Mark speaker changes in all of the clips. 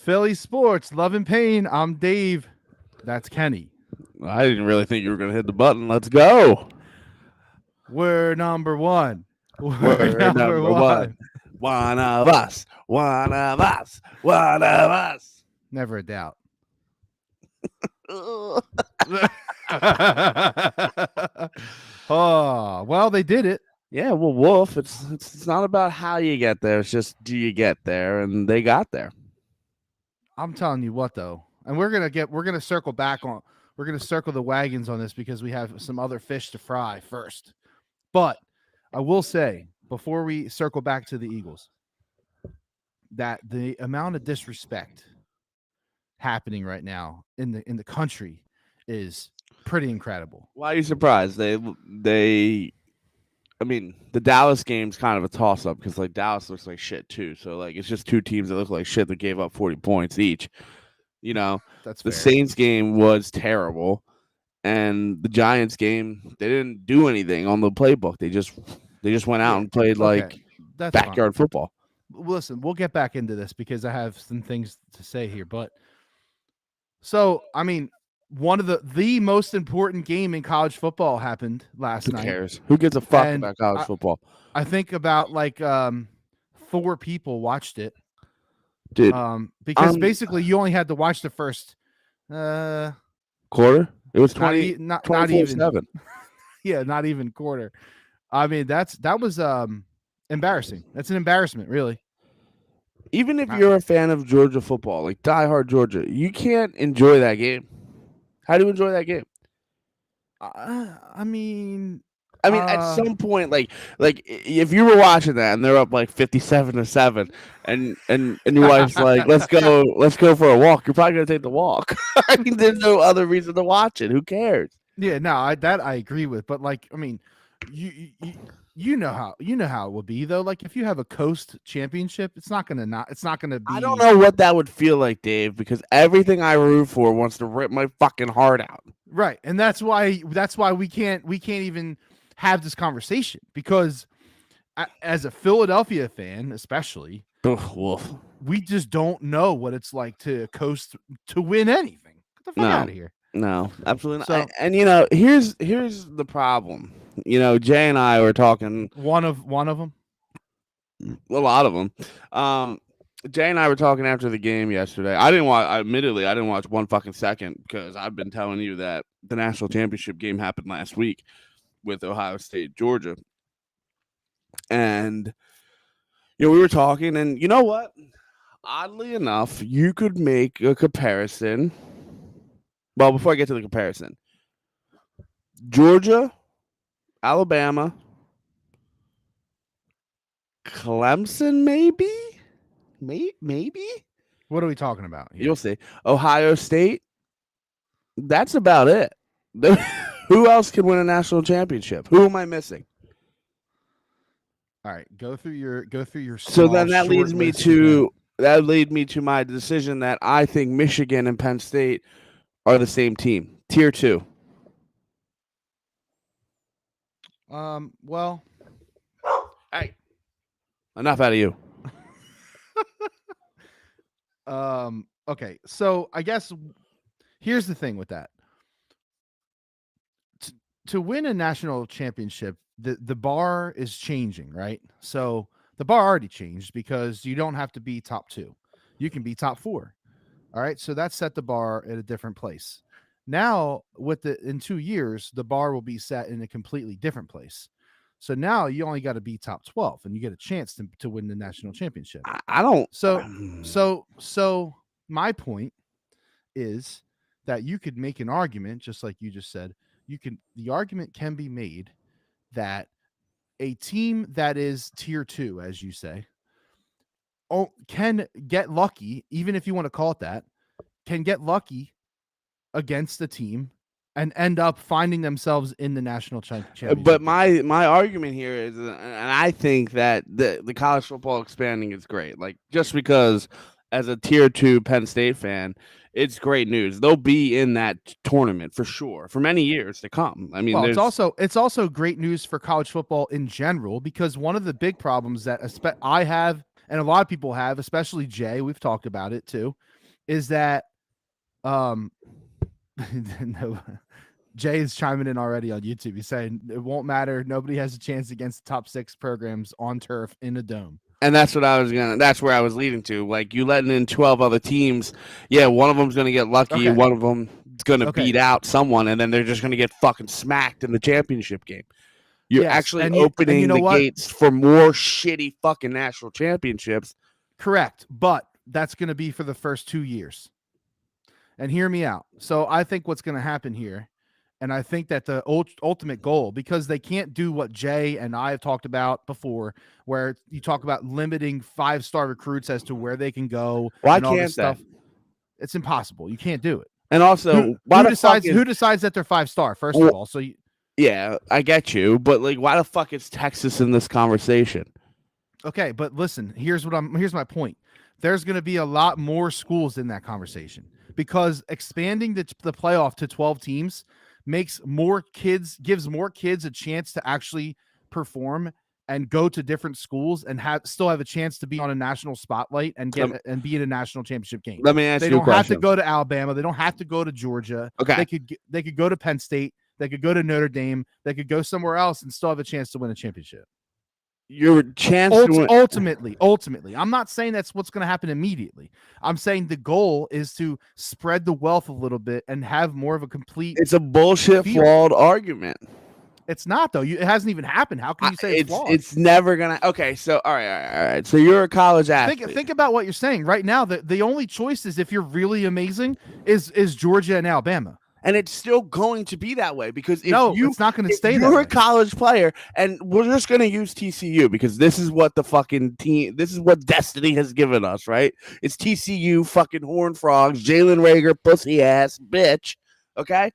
Speaker 1: Philly sports, love and pain. I'm Dave. That's Kenny.
Speaker 2: I didn't really think you were going to hit the button. Let's go.
Speaker 1: We're number one. We're
Speaker 2: We're
Speaker 1: number
Speaker 2: number
Speaker 1: one.
Speaker 2: one. One of us. One of us. One of us.
Speaker 1: Never a doubt.
Speaker 2: Ugh.
Speaker 1: Oh, well, they did it.
Speaker 2: Yeah, well, Wolf, it's not about how you get there. It's just do you get there, and they got there.
Speaker 1: I'm telling you what, though, and we're gonna circle back on. We're gonna circle the wagons on this because we have some other fish to fry first. But I will say before we circle back to the Eagles, that the amount of disrespect happening right now in the country is pretty incredible.
Speaker 2: Why are you surprised? I mean, the Dallas game's kind of a toss up because like Dallas looks like shit too. So like it's just two teams that look like shit that gave up 40 points each. You know,
Speaker 1: That's
Speaker 2: the
Speaker 1: fair.
Speaker 2: Saints game was terrible, and the Giants game they didn't do anything on the playbook. They just went out
Speaker 1: Yeah,
Speaker 2: and played like
Speaker 1: That's
Speaker 2: backyard football.
Speaker 1: Listen, we'll get back into this because I have some things to say here. But so, I mean, one of the most important game in college football happened last
Speaker 2: Who
Speaker 1: night.
Speaker 2: cares? Who gives a fuck
Speaker 1: And
Speaker 2: about college football?
Speaker 1: I think about like 4 people watched it.
Speaker 2: Dude,
Speaker 1: Because basically you only had to watch the first
Speaker 2: quarter? It was
Speaker 1: not
Speaker 2: 20,
Speaker 1: not even
Speaker 2: 7.
Speaker 1: yeah, not even quarter. I mean, that was embarrassing. That's an embarrassment, really.
Speaker 2: Even if you're a fan of Georgia football, like diehard Georgia, you can't enjoy that game. How do you enjoy that game?
Speaker 1: I mean,
Speaker 2: at some point, like if you were watching that and they're up like 57-7, and your wife's like, let's go for a walk. You're probably gonna take the walk. I mean, there's no other reason to watch it. Who cares?
Speaker 1: yeah, no, I agree with, but like, I mean, you know how it would be though. Like if you have a coast championship, it's not gonna be.
Speaker 2: I don't know what that would feel like, Dave, because everything I root for wants to rip my fucking heart out.
Speaker 1: Right, and that's why we can't even have this conversation because as a Philadelphia fan, especially,
Speaker 2: Wolf.
Speaker 1: we just don't know what it's like to coast to win anything. Get the fuck out of here.
Speaker 2: No, absolutely
Speaker 1: So-
Speaker 2: not. And here's the problem. Jay and I were talking.
Speaker 1: One of them.
Speaker 2: A lot of them. Jay and I were talking after the game yesterday. Admittedly, I didn't watch one fucking second because I've been telling you that the national championship game happened last week with Ohio State, Georgia. And, we were talking, and you know what? Oddly enough, you could make a comparison. Well, before I get to the comparison, Georgia, Alabama, Clemson, maybe.
Speaker 1: What are we talking about here?
Speaker 2: You'll see. Ohio State. That's about it. Who else can win a national championship? Who am I missing?
Speaker 1: All right, go through your.
Speaker 2: So then that
Speaker 1: short
Speaker 2: leads me
Speaker 1: list
Speaker 2: to my decision that I think Michigan and Penn State are the same team, tier 2.
Speaker 1: Well,
Speaker 2: Hey, enough out of you.
Speaker 1: Okay, so I guess here's the thing with that. To win a national championship, the bar is changing, right? So the bar already changed because you don't have to be top 2. You can be top 4. All right, so that set the bar at a different place. Now, in 2 years, the bar will be set in a completely different place. So now you only got to be top 12 and you get a chance to win the national championship.
Speaker 2: I don't.
Speaker 1: So my point is that you could make an argument, just like you just said, the argument can be made that a team that is tier 2, as you say, can get lucky, even if you want to call it that, can get lucky against the team and end up finding themselves in the national championship.
Speaker 2: But my argument here is, and I think that the college football expanding is great. Like, just because as a tier 2 Penn State fan, it's great news. They'll be in that tournament for sure for many years to come. I mean,
Speaker 1: well, it's also great news for college football in general, because one of the big problems that I have and a lot of people have, especially Jay, we've talked about it too, is that no, Jay is chiming in already on YouTube. He's saying it won't matter. Nobody has a chance against the top 6 programs on turf in a dome.
Speaker 2: And that's what that's where I was leading to. Like, you letting in 12 other teams. Yeah, one of them's going to get lucky.
Speaker 1: Okay.
Speaker 2: One of them is going to
Speaker 1: Okay.
Speaker 2: beat out someone, and then they're just going to get fucking smacked in the championship game. You're
Speaker 1: Yes,
Speaker 2: actually
Speaker 1: and
Speaker 2: opening
Speaker 1: you know
Speaker 2: the
Speaker 1: what?
Speaker 2: gates for more shitty fucking national championships.
Speaker 1: Correct. But that's going to be for the first 2 years. And hear me out. So I think what's going to happen here, and I think that the ultimate goal, because they can't do what Jay and I have talked about before, where you talk about limiting 5-star recruits as to where they can go
Speaker 2: Why
Speaker 1: and all
Speaker 2: can't
Speaker 1: this stuff. It's impossible. You can't do it.
Speaker 2: And also,
Speaker 1: who decides that they're 5-star, first of all? So
Speaker 2: yeah, I get you, but like, why the fuck is Texas in this conversation?
Speaker 1: Okay, but listen, here's my point. There's going to be a lot more schools in that conversation, because expanding the playoff to 12 teams gives more kids a chance to actually perform and go to different schools and still have a chance to be on a national spotlight and be in a national championship game.
Speaker 2: Let me ask you a question.
Speaker 1: They don't have to go to Alabama. They don't have to go to Georgia.
Speaker 2: Okay.
Speaker 1: They could go to Penn State. They could go to Notre Dame. They could go somewhere else and still have a chance to win a championship.
Speaker 2: Your chance
Speaker 1: ultimately, I'm not saying that's what's going to happen immediately. I'm saying the goal is to spread the wealth a little bit and have more of a complete.
Speaker 2: It's a bullshit, flawed argument.
Speaker 1: It's not, though. It hasn't even happened. How can you say it's flawed?
Speaker 2: It's never gonna. Okay, so all right. So you're a college athlete.
Speaker 1: Think about what you're saying right now. The only choice is, if you're really amazing, is Georgia and Alabama.
Speaker 2: And it's still going to be that way, because
Speaker 1: it's not going to stay that way.
Speaker 2: You're a college player, and we're just going to use TCU because this is what the fucking team, this is what destiny has given us, right? It's TCU, fucking Horned Frogs, Jalen Reagor, pussy ass bitch. Okay,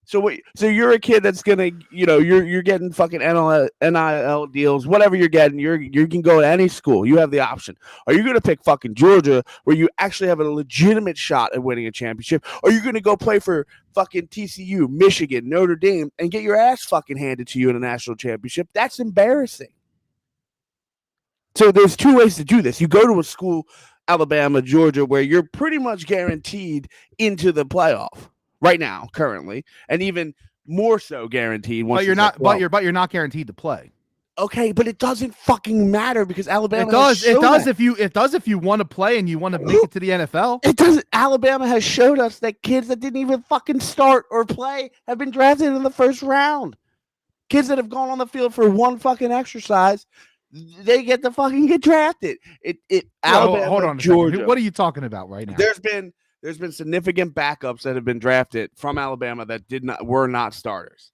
Speaker 2: so you're a kid that's gonna, you're getting fucking NIL deals, whatever you're getting. You can go to any school. You have the option. Are you gonna pick fucking Georgia, where you actually have a legitimate shot at winning a championship? Or are you gonna go play for fucking TCU, Michigan, Notre Dame, and get your ass fucking handed to you in a national championship? That's embarrassing. So there's 2 ways to do this. You go to a school, Alabama, Georgia, where you're pretty much guaranteed into the playoff right now, currently, and even more so guaranteed.
Speaker 1: But you're not. But you're not guaranteed to play.
Speaker 2: Okay, but it doesn't fucking matter, because Alabama.
Speaker 1: It does if you want to play and you want to make it to the NFL.
Speaker 2: It doesn't. Alabama has showed us that kids that didn't even fucking start or play have been drafted in the first round. Kids that have gone on the field for one fucking exercise, they get to fucking get drafted. Alabama,
Speaker 1: hold on,
Speaker 2: Georgia.
Speaker 1: What are you talking about right now?
Speaker 2: There's been significant backups that have been drafted from Alabama that were not starters.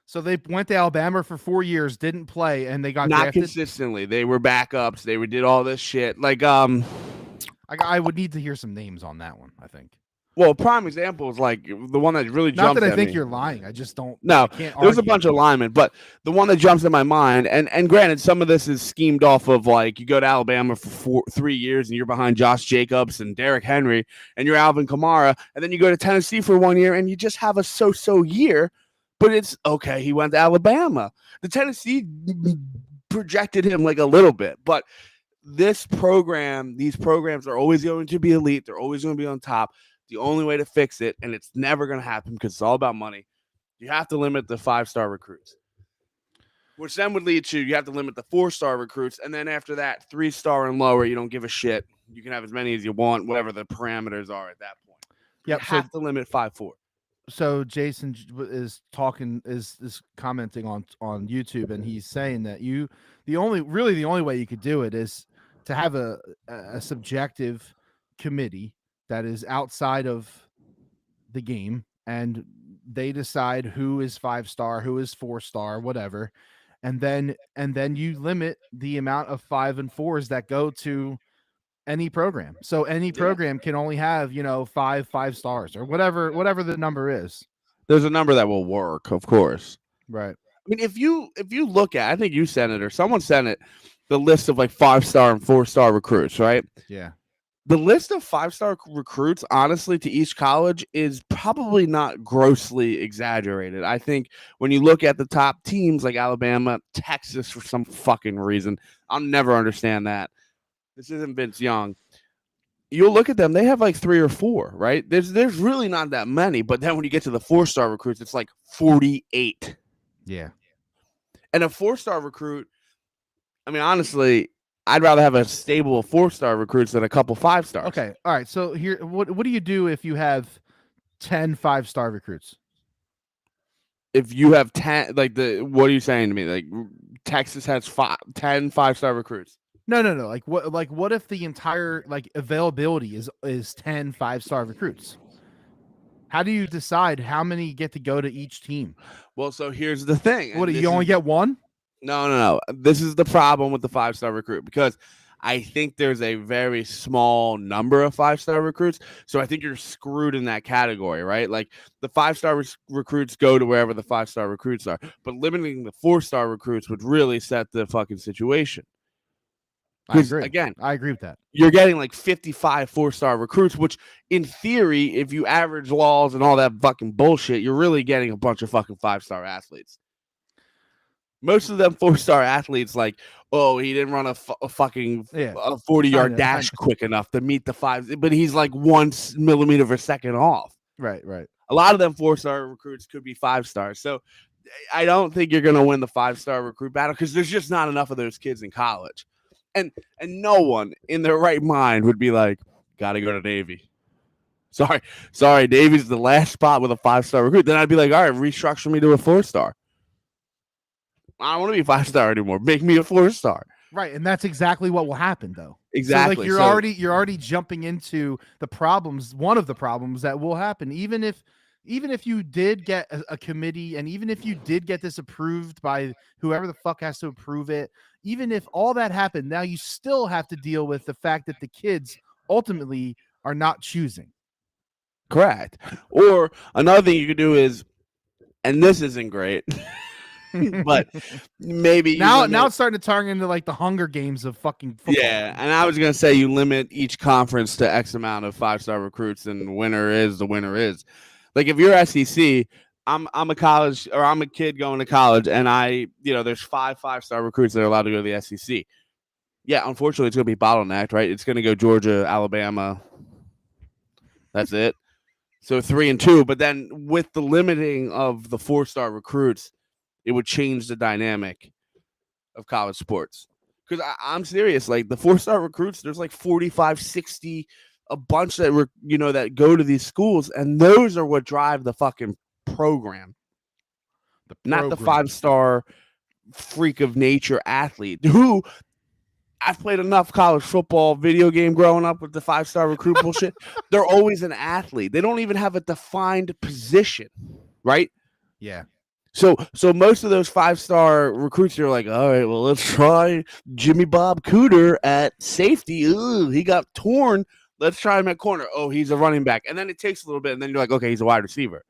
Speaker 1: So they went to Alabama for 4 years, didn't play, and they got
Speaker 2: not
Speaker 1: drafted?
Speaker 2: Consistently. They were backups. They did all this shit. Like
Speaker 1: I would need to hear some names on that one, I think.
Speaker 2: Well, prime example is like the one that really jumped.
Speaker 1: Not that
Speaker 2: I
Speaker 1: think
Speaker 2: me.
Speaker 1: you're lying. I just don't.
Speaker 2: No, there's a bunch of linemen, but the one that jumps in my mind, and granted, some of this is schemed off of, like, you go to Alabama for 3 years and you're behind Josh Jacobs and Derrick Henry and you're Alvin Kamara, and then you go to Tennessee for 1 year and you just have a so-so year, but it's okay. He went to Alabama. The Tennessee projected him like a little bit, but these programs are always going to be elite. They're always going to be on top. The only way to fix it, and it's never going to happen because it's all about money, you have to limit the 5-star recruits, which then would lead to you have to limit the 4-star recruits, and then after that, 3-star and lower, you don't give a shit. You can have as many as you want, whatever the parameters are at that point. You have to limit 5-4.
Speaker 1: So Jason is commenting on YouTube, and he's saying that the only way you could do it is to have a subjective committee that is outside of the game, and they decide who is 5-star, who is 4-star, whatever, and then you limit the amount of 5 and 4s that go to any program. So any program can only have 5 stars or whatever the number is.
Speaker 2: There's a number that will work, of course.
Speaker 1: Right.
Speaker 2: I mean, if you look at, I think you sent it or someone sent it, the list of like 5-star and 4-star recruits, right?
Speaker 1: Yeah.
Speaker 2: The list of 5-star recruits, honestly, to each college is probably not grossly exaggerated. I think when you look at the top teams like Alabama, Texas, for some fucking reason, I'll never understand that. This isn't Vince Young. you'll look at them, they have like 3 or 4, right? There's really not that many, but then when you get to the 4-star recruits, it's like 48.
Speaker 1: Yeah.
Speaker 2: And a 4-star recruit, I mean, honestly, I'd rather have a stable of 4-star recruits than a couple 5-stars.
Speaker 1: Okay. All right. So here, what do you do if you have 10 5-star recruits?
Speaker 2: If you have 10, like what are you saying to me? Like Texas has 10 5-star recruits.
Speaker 1: No. What if the entire like availability is 10 5-star recruits? How do you decide how many get to go to each team?
Speaker 2: Well, so here's the thing.
Speaker 1: What, you only get one?
Speaker 2: No. This is the problem with the 5-star recruit, because I think there's a very small number of 5-star recruits. So I think you're screwed in that category, right? Like the 5-star recruits go to wherever the 5-star recruits are, but limiting the 4-star recruits would really set the fucking situation.
Speaker 1: I agree.
Speaker 2: Again,
Speaker 1: I agree with that.
Speaker 2: You're getting like 55 4-star recruits, which in theory, if you average laws and all that fucking bullshit, you're really getting a bunch of fucking 5-star athletes. Most of them 4-star athletes, like, oh, he didn't run a fucking 40-yard dash quick enough to meet the 5, but he's like 1 millimeter per second off.
Speaker 1: Right.
Speaker 2: A lot of them 4-star recruits could be 5-stars. So I don't think you're going to win the 5-star recruit battle, because there's just not enough of those kids in college. And no one in their right mind would be like, got to go to Navy. Sorry, Navy's the last spot with a 5-star recruit. Then I'd be like, all right, restructure me to a 4-star. I don't want to be 5-star anymore. Make me a 4-star.
Speaker 1: Right, and that's exactly what will happen, though.
Speaker 2: Exactly.
Speaker 1: So, like, you're already jumping into the problems. One of the problems that will happen, even if you did get a committee, and even if you did get this approved by whoever the fuck has to approve it, even if all that happened, now you still have to deal with the fact that the kids ultimately are not choosing.
Speaker 2: Correct. Or another thing you could do is, and this isn't great, but maybe
Speaker 1: now it's starting to turn into like the Hunger Games of fucking football.
Speaker 2: Yeah, and I was gonna say you limit each conference to X amount of 5-star recruits, and the winner is. Like if you're SEC, I'm a kid going to college, and there's 5-star recruits that are allowed to go to the SEC. Yeah, unfortunately, it's gonna be bottlenecked, right? It's gonna go Georgia, Alabama. That's it. So 3 and 2, but then with the limiting of the 4-star recruits, it would change the dynamic of college sports. Because I'm serious, like the 4-star recruits, there's like 45, 60, a bunch that that go to these schools, and those are what drive the fucking program. Not the 5-star freak of nature athlete who I've played enough college football video game growing up with the 5-star recruit bullshit. They're always an athlete. They don't even have a defined position, right?
Speaker 1: Yeah.
Speaker 2: So most of those 5-star recruits are like, all right, well, let's try Jimmy Bob Cooter at safety. Ooh, he got torn. Let's try him at corner. Oh, he's a running back. And then it takes a little bit, and then you're like, okay, he's a wide receiver.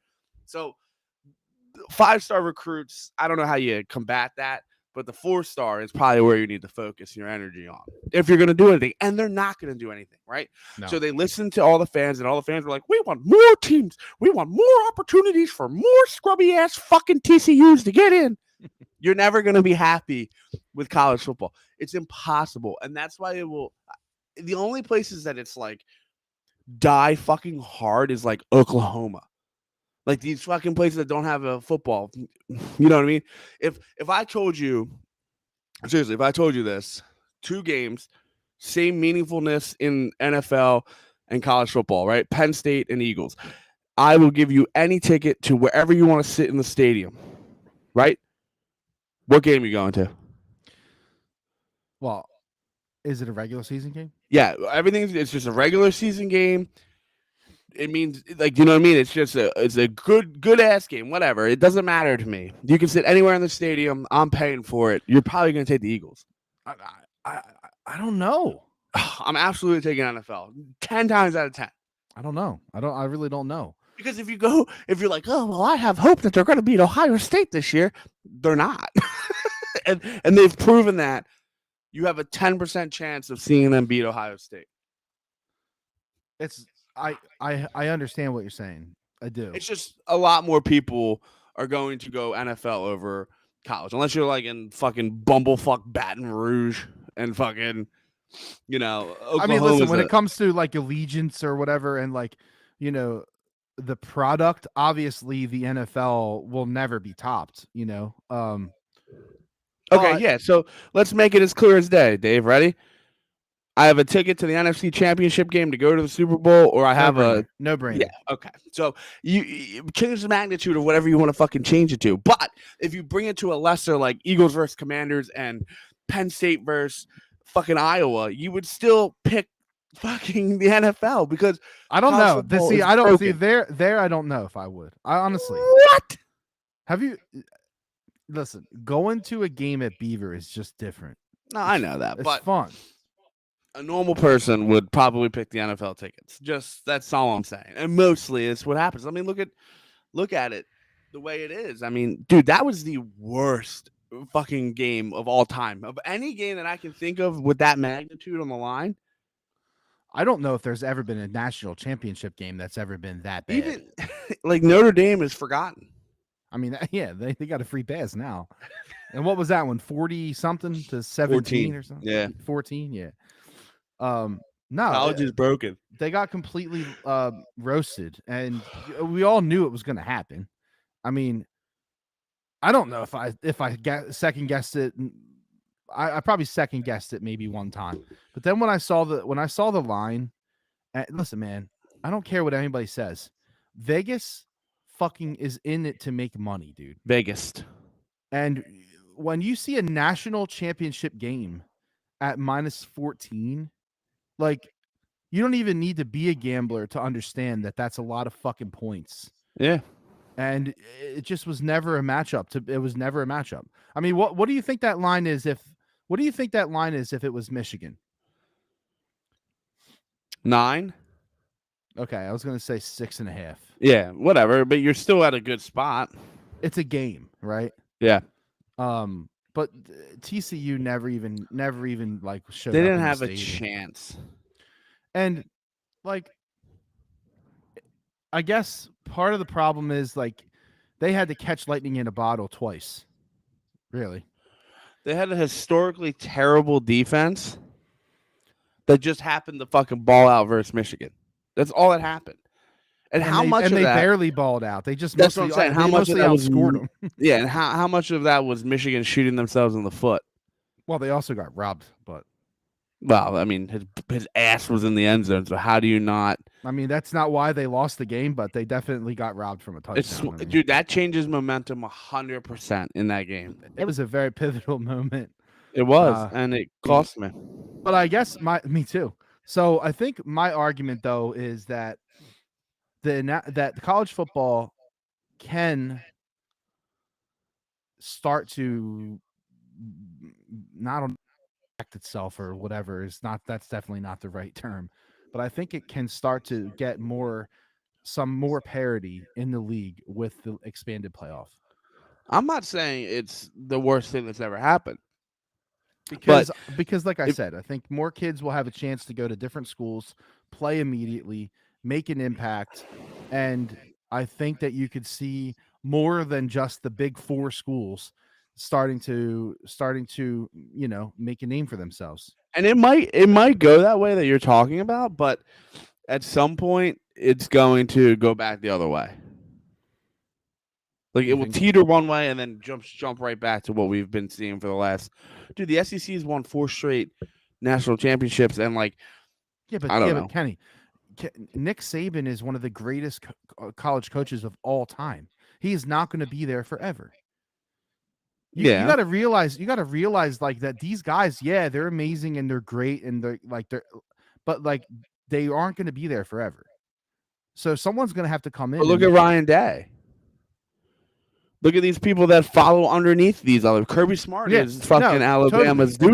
Speaker 2: So 5-star recruits, I don't know how you combat that, but the 4-star is probably where you need to focus your energy on if you're going to do anything. And they're not going to do anything, right? No. So they listen to all the fans, and all the fans were like, we want more teams. We want more opportunities for more scrubby-ass fucking TCUs to get in. You're never going to be happy with college football. It's impossible. And that's why the only places that it's like die fucking hard is like Oklahoma. Like these fucking places that don't have a football. You know what I mean? If I told you, seriously, if I told you this, 2 games, same meaningfulness in NFL and college football, right? Penn State and Eagles. I will give you any ticket to wherever you want to sit in the stadium, right? What game are you going to?
Speaker 1: Well, is it a regular season game?
Speaker 2: Yeah, it's just a regular season game. It means, like, you know what I mean? It's just it's a good ass game. Whatever. It doesn't matter to me. You can sit anywhere in the stadium. I'm paying for it. You're probably going to take the Eagles.
Speaker 1: I don't know.
Speaker 2: I'm absolutely taking NFL 10 times out of 10.
Speaker 1: I don't know. I really don't know.
Speaker 2: Because if you're like, oh, well, I have hope that they're going to beat Ohio State this year. They're not. and they've proven that you have a 10% chance of seeing them beat Ohio State.
Speaker 1: I understand what you're saying. I do.
Speaker 2: It's just a lot more people are going to go NFL over college, unless you're like in fucking bumblefuck Baton Rouge and fucking
Speaker 1: I mean, listen,
Speaker 2: Oklahoma's
Speaker 1: when it comes to like allegiance or whatever, and like, you know, the product, obviously the NFL will never be topped,
Speaker 2: okay.
Speaker 1: but
Speaker 2: Yeah, so let's make it as clear as day. Dave, ready? I have a ticket to the NFC Championship game to go to the Super Bowl, or I
Speaker 1: no
Speaker 2: have a
Speaker 1: brainer, no
Speaker 2: yeah.
Speaker 1: brainer.
Speaker 2: Okay, so you change the magnitude of whatever you want to fucking change it to. But if you bring it to a lesser, like Eagles versus Commanders and Penn State versus fucking Iowa, you would still pick fucking the NFL because
Speaker 1: I don't
Speaker 2: college
Speaker 1: know.
Speaker 2: football
Speaker 1: See,
Speaker 2: is
Speaker 1: I don't see
Speaker 2: broken.
Speaker 1: there. I don't know if I would. I honestly
Speaker 2: What?
Speaker 1: have you listen. Going to a game at Beaver is just different.
Speaker 2: No, I know that,
Speaker 1: It's
Speaker 2: but
Speaker 1: fun.
Speaker 2: a normal person would probably pick the NFL tickets. Just that's all I'm saying. And mostly it's what happens. I mean, look at it the way it is. I mean, dude, that was the worst fucking game of all time. Of any game that I can think of with that magnitude on the line.
Speaker 1: I don't know if there's ever been a national championship game that's ever been that bad.
Speaker 2: Even like Notre Dame is forgotten.
Speaker 1: I mean, yeah, they got a free pass now. And what was that one? 40 something to 17 or something?
Speaker 2: Yeah.
Speaker 1: 14, yeah. No,
Speaker 2: College is broken.
Speaker 1: they got completely roasted, and we all knew it was going to happen. I mean, I don't know if I second guessed it. I probably second guessed it maybe one time, but then when I saw the line, listen, man, I don't care what anybody says. Vegas fucking is in it to make money, dude.
Speaker 2: Vegas.
Speaker 1: And when you see a national championship game at minus 14, like, you don't even need to be a gambler to understand that that's a lot of fucking points.
Speaker 2: Yeah.
Speaker 1: And it just was never a matchup. It was never a matchup. I mean, what do you think that line is if it was Michigan?
Speaker 2: 9.
Speaker 1: Okay, I was gonna say 6.5.
Speaker 2: Yeah, whatever. But you're still at a good spot.
Speaker 1: It's a game, right?
Speaker 2: Yeah.
Speaker 1: But TCU never even like showed
Speaker 2: They
Speaker 1: up
Speaker 2: didn't
Speaker 1: in the
Speaker 2: have a
Speaker 1: stadium.
Speaker 2: chance.
Speaker 1: And like, I guess part of the problem is like they had to catch lightning in a bottle twice. Really.
Speaker 2: They had a historically terrible defense that just happened to fucking ball out versus Michigan. That's all that happened. And how much of
Speaker 1: they
Speaker 2: that?
Speaker 1: barely balled out. They just
Speaker 2: That's
Speaker 1: mostly,
Speaker 2: what I'm saying. How much of
Speaker 1: mostly
Speaker 2: that was
Speaker 1: outscored them.
Speaker 2: Yeah, and how much of that was Michigan shooting themselves in the foot?
Speaker 1: Well, they also got robbed, but
Speaker 2: well, I mean, his ass was in the end zone. So how do you not?
Speaker 1: I mean, that's not why they lost the game, but they definitely got robbed from a touchdown. I mean,
Speaker 2: Dude, that changes momentum 100% in that game.
Speaker 1: It was a very pivotal moment.
Speaker 2: It was, and it cost me.
Speaker 1: But I guess me too. So I think my argument though is that that college football can start to not affect itself or whatever is not. That's definitely not the right term, but I think it can start to get some more parity in the league with the expanded playoff.
Speaker 2: I'm not saying it's the worst thing that's ever happened.
Speaker 1: Because like I said, I think more kids will have a chance to go to different schools, play immediately, make an impact, and I think that you could see more than just the big four schools starting to make a name for themselves.
Speaker 2: And it might go that way that you're talking about, but at some point it's going to go back the other way. Like it will teeter one way and then jump right back to what we've been seeing for the last. Dude, the SEC has won 4 straight national championships, and like,
Speaker 1: but Kenny, Nick Saban is one of the greatest college coaches of all time. He is not going to be there forever. You got to realize like that these guys, yeah, they're amazing and they're great and but like they aren't going to be there forever. So someone's going to have to come in.
Speaker 2: But look at Ryan Day. Look at these people that follow underneath these other. Kirby Smart is fucking Alabama's dude.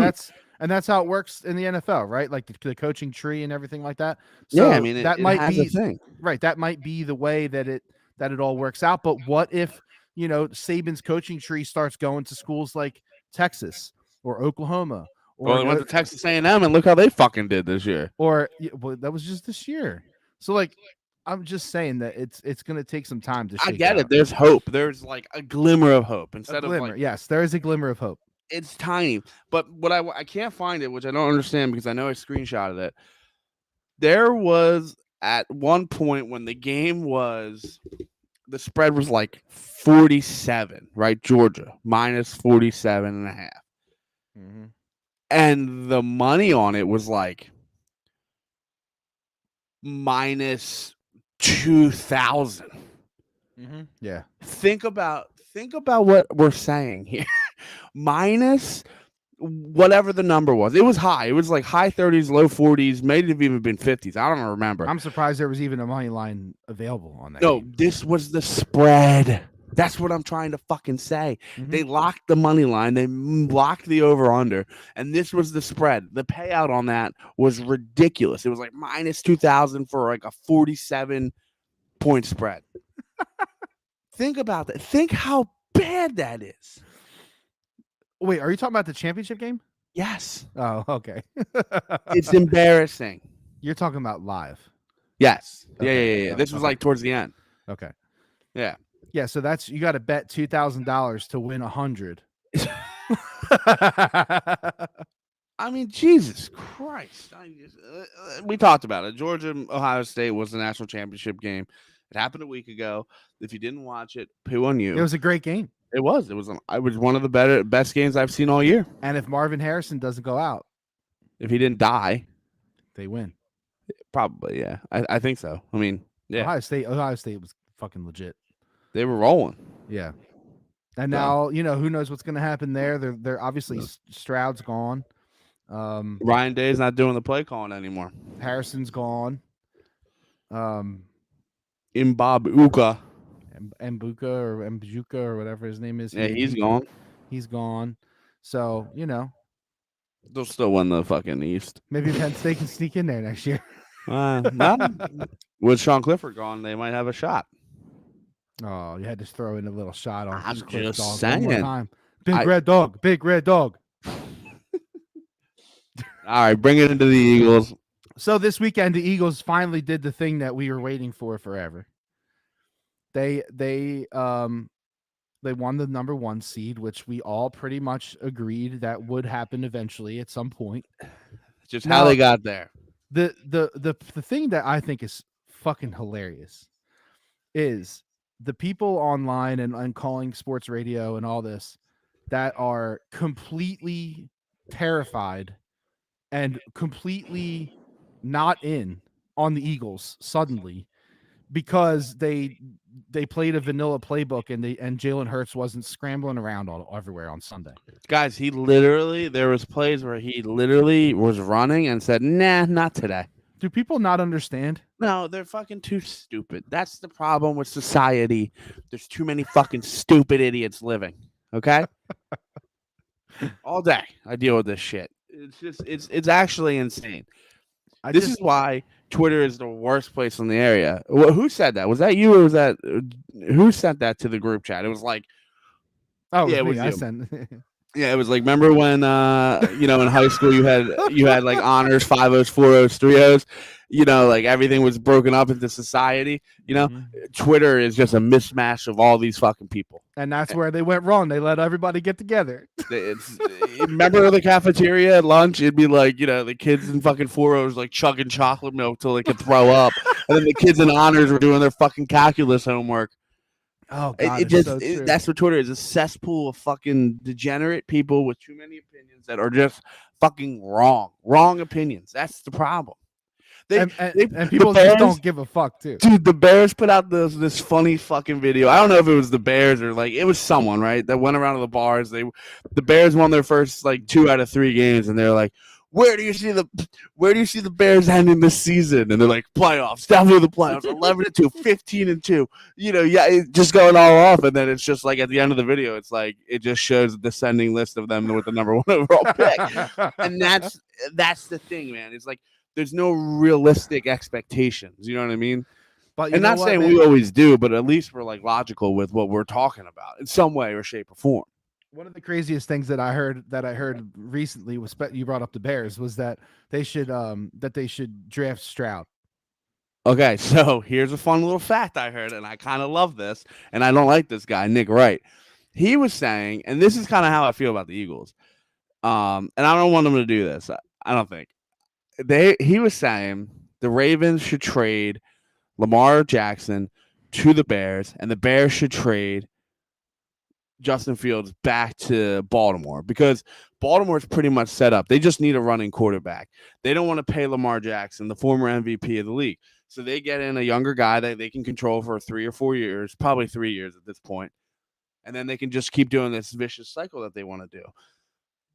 Speaker 1: And that's how it works in the NFL, right? Like the coaching tree and everything like that.
Speaker 2: So yeah, I mean,
Speaker 1: that might be
Speaker 2: a thing.
Speaker 1: Right. That might be the way that it all works out. But what if, Saban's coaching tree starts going to schools like Texas or Oklahoma?
Speaker 2: Or they went to Texas A&M and look how they fucking did this year.
Speaker 1: Well, that was just this year. So like, I'm just saying that it's going to take some time to shake
Speaker 2: I get
Speaker 1: out.
Speaker 2: it. There's hope. There's like a glimmer of hope. Yes,
Speaker 1: there is a glimmer of hope.
Speaker 2: It's tiny. But what I can't find it, which I don't understand because I know I screenshotted it. There was at one point when the spread was like 47, right? Georgia minus 47 and a half.
Speaker 1: Mm-hmm.
Speaker 2: And the money on it was like minus 2,000.
Speaker 1: Mm-hmm. Yeah.
Speaker 2: Think about what we're saying here. Minus whatever the number was. It was high. It was like high 30s, low 40s, may have even been 50s. I don't remember.
Speaker 1: I'm surprised there was even a money line available on that
Speaker 2: No,
Speaker 1: game.
Speaker 2: this was the spread. That's what I'm trying to fucking say.
Speaker 1: Mhm.
Speaker 2: They locked the money line, they locked the over under, and this was the spread. The payout on that was ridiculous. It was like minus 2,000 for like a 47-point spread. Think about that. Think how bad that is.
Speaker 1: Wait, are you talking about the championship game?
Speaker 2: Yes.
Speaker 1: Oh, okay.
Speaker 2: It's embarrassing.
Speaker 1: You're talking about live.
Speaker 2: Yes.
Speaker 1: Okay.
Speaker 2: Yeah. This was like towards the end.
Speaker 1: Okay.
Speaker 2: Yeah.
Speaker 1: Yeah, so that's you got to bet $2,000 to win 100.
Speaker 2: I mean, Jesus Christ. We talked about it. Georgia Ohio State was the national championship game. It happened a week ago. If you didn't watch it, poo on you.
Speaker 1: It was a great game.
Speaker 2: It was one of the best games I've seen all year.
Speaker 1: And if Marvin Harrison doesn't go out,
Speaker 2: If he didn't die,
Speaker 1: they win.
Speaker 2: probably, yeah. I think so. I mean, yeah.
Speaker 1: Ohio State was fucking legit.
Speaker 2: They were rolling.
Speaker 1: Yeah. And now, who knows what's going to happen there. They're obviously Stroud's gone.
Speaker 2: Ryan Day's not doing the play calling anymore.
Speaker 1: Harrison's gone.
Speaker 2: Mbabuka.
Speaker 1: Mbuka or whatever his name is.
Speaker 2: Yeah, he's gone.
Speaker 1: He's gone. So,
Speaker 2: They'll still win the fucking East.
Speaker 1: maybe Penn State can sneak in there next year.
Speaker 2: With Sean Clifford gone, they might have a shot.
Speaker 1: Oh, you had to throw in a little shot on
Speaker 2: I'm
Speaker 1: Cliff
Speaker 2: just
Speaker 1: Dog
Speaker 2: saying.
Speaker 1: one more time. Big red dog.
Speaker 2: All right, bring it into the Eagles.
Speaker 1: So this weekend, the Eagles finally did the thing that we were waiting for forever. They won the number 1 seed, which we all pretty much agreed that would happen eventually at some point.
Speaker 2: Just how they got there.
Speaker 1: The thing that I think is fucking hilarious is the people online and calling sports radio and all this that are completely terrified and completely not in on the Eagles suddenly because they played a vanilla playbook and Jalen Hurts wasn't scrambling around everywhere on Sunday.
Speaker 2: Guys, there was plays where he literally was running and said, "Nah, not today."
Speaker 1: Do people not understand?
Speaker 2: No, they're fucking too stupid. That's the problem with society. There's too many fucking stupid idiots living. Okay? All day I deal with this shit. It's actually insane. This is why Twitter is the worst place in the area. Who said that? Was that you or was that who sent that to the group chat? It was like,
Speaker 1: it was me. I sent.
Speaker 2: Yeah, it was like, remember when in high school you had like honors, 5-0s, 4-0s, 3-0s, like everything was broken up into society. Twitter is just a mismatch of all these fucking people.
Speaker 1: And that's where they went wrong. They let everybody get together.
Speaker 2: Remember the cafeteria at lunch? It'd be like, the kids in fucking 4-0s like chugging chocolate milk till they could throw up. And then the kids in honors were doing their fucking calculus homework.
Speaker 1: Oh, God,
Speaker 2: that's what Twitter is, a cesspool of fucking degenerate people with too many opinions that are just fucking wrong opinions. That's the problem.
Speaker 1: And people just don't give a fuck too.
Speaker 2: Dude, the Bears put out this funny fucking video. I don't know if it was the Bears or like it was someone, right, that went around to the bars. The Bears won their first like 2 out of 3 games, and they're like, Where do you see the Bears ending this season? And they're like, playoffs, definitely the playoffs, 11-2, 15-2. It's just going all off, and then it's just like at the end of the video, it's like it just shows the descending list of them with the number 1 overall pick, and that's the thing, man. It's like there's no realistic expectations. You know what I mean?
Speaker 1: But
Speaker 2: and not saying we always do, but at least we're like logical with what we're talking about in some way or shape or form.
Speaker 1: One of the craziest things that I heard recently was you brought up the Bears was that they should draft Stroud.
Speaker 2: Okay, so here's a fun little fact I heard, and I kind of love this, and I don't like this guy, Nick Wright. he was saying, and this is kind of how I feel about the Eagles. And I don't want them to do this. I don't think he was saying the Ravens should trade Lamar Jackson to the Bears, and the Bears should trade Justin Fields back to Baltimore because Baltimore's pretty much set up. They just need a running quarterback. They don't want to pay Lamar Jackson, the former MVP of the league. So they get in a younger guy that they can control for 3 or 4 years, probably 3 years at this point. And then they can just keep doing this vicious cycle that they want to do.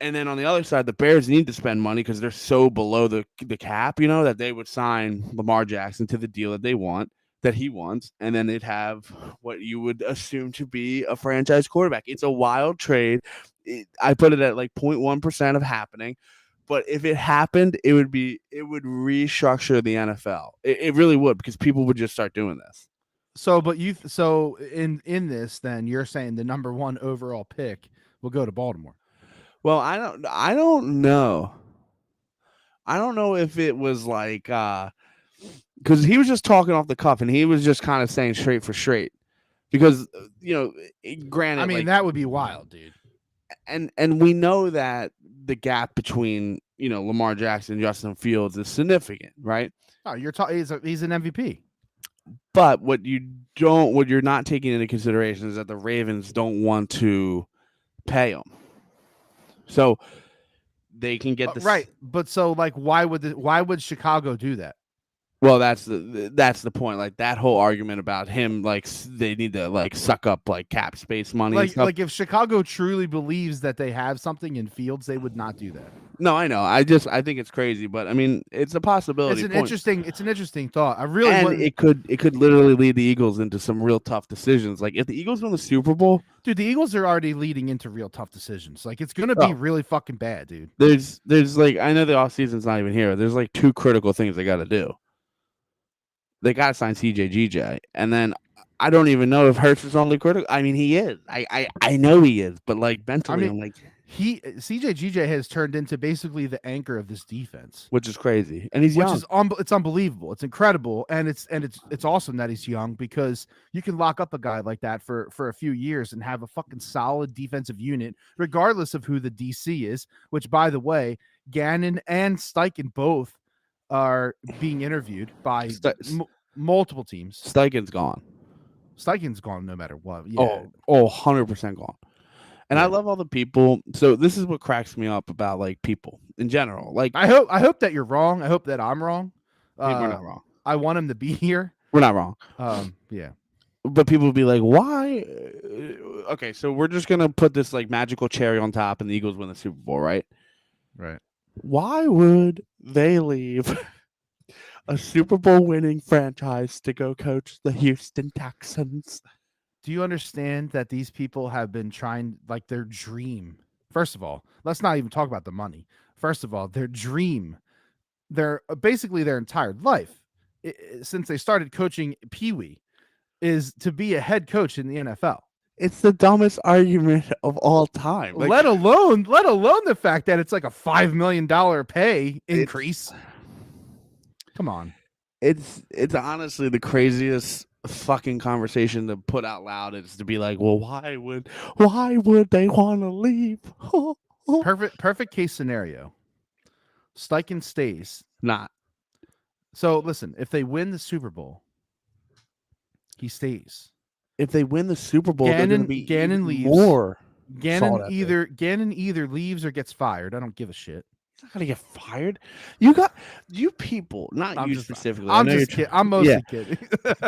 Speaker 2: And then on the other side, the Bears need to spend money because they're so below the cap, that they would sign Lamar Jackson to the deal that he wants, and then they'd have what you would assume to be a franchise quarterback. It's a wild trade. I put it at like 0.1% of happening, but if it happened, it would restructure the NFL. It really would, because people would just start doing this.
Speaker 1: So, but in this, then you're saying the number 1 overall pick will go to Baltimore.
Speaker 2: Well, I don't know. I don't know if it was like because he was just talking off the cuff, and he was just kind of saying straight for straight. Because granted,
Speaker 1: I mean, that would be wild, dude.
Speaker 2: And we know that the gap between Lamar Jackson and Justin Fields is significant, right?
Speaker 1: Oh, you're talking. He's an MVP.
Speaker 2: But what you're not taking into consideration is that the Ravens don't want to pay him, so they can get the
Speaker 1: right. But so, like, why would Chicago do that?
Speaker 2: Well, that's the point. Like, that whole argument about him, like, they need to like suck up like cap space money.
Speaker 1: Like if Chicago truly believes that they have something in Fields, they would not do that.
Speaker 2: No, I know. I think it's crazy, but I mean, it's a possibility.
Speaker 1: It's an interesting thought.
Speaker 2: It could literally lead the Eagles into some real tough decisions. Like, if the Eagles win the Super Bowl,
Speaker 1: dude, the Eagles are already leading into real tough decisions. Like, it's gonna be really fucking bad, dude.
Speaker 2: There's like, I know the offseason's not even here. There's like 2 critical things they got to do. They got to sign CJ, and then I don't even know if Hurts is only critical. I mean, he is. I know he is, but like mentally, I'm like,
Speaker 1: CJ has turned into basically the anchor of this defense,
Speaker 2: which is crazy, and he's young.
Speaker 1: It's unbelievable. It's incredible, and it's awesome that he's young, because you can lock up a guy like that for a few years and have a fucking solid defensive unit, regardless of who the DC is. Which, by the way, Gannon and Steichen both are being interviewed by multiple teams.
Speaker 2: Steichen's gone.
Speaker 1: Steichen's gone no matter what. Yeah.
Speaker 2: 100% gone. And I love all the people. So this is what cracks me up about like people in general. Like,
Speaker 1: I hope that you're wrong. I hope that I'm wrong.
Speaker 2: We're not wrong.
Speaker 1: I want him to be here.
Speaker 2: We're not wrong.
Speaker 1: Yeah.
Speaker 2: But people will be like, why? Okay, so we're just gonna put this like magical cherry on top, and the Eagles win the Super Bowl, right?
Speaker 1: Right.
Speaker 2: Why would they leave a Super Bowl winning franchise to go coach the Houston Texans?
Speaker 1: Do you understand that these people have been trying, like, their dream? First of all, let's not even talk about the money. First of all, their dream, basically their entire life, since they started coaching Pee Wee, is to be a head coach in the NFL.
Speaker 2: It's the dumbest argument of all time.
Speaker 1: Like, let alone the fact that it's like a $5 million pay increase. Come on.
Speaker 2: It's honestly the craziest fucking conversation to put out loud. Is to be like, well, why would they want to leave?
Speaker 1: Perfect case scenario. Steichen stays.
Speaker 2: Not.
Speaker 1: So listen, if they win the Super Bowl, he stays.
Speaker 2: If they win the Super Bowl,
Speaker 1: Gannon leaves.
Speaker 2: More.
Speaker 1: Gannon either leaves or gets fired. I don't give a shit.
Speaker 2: He's not gonna get fired. You people, not you specifically.
Speaker 1: I'm just kidding. I'm mostly kidding.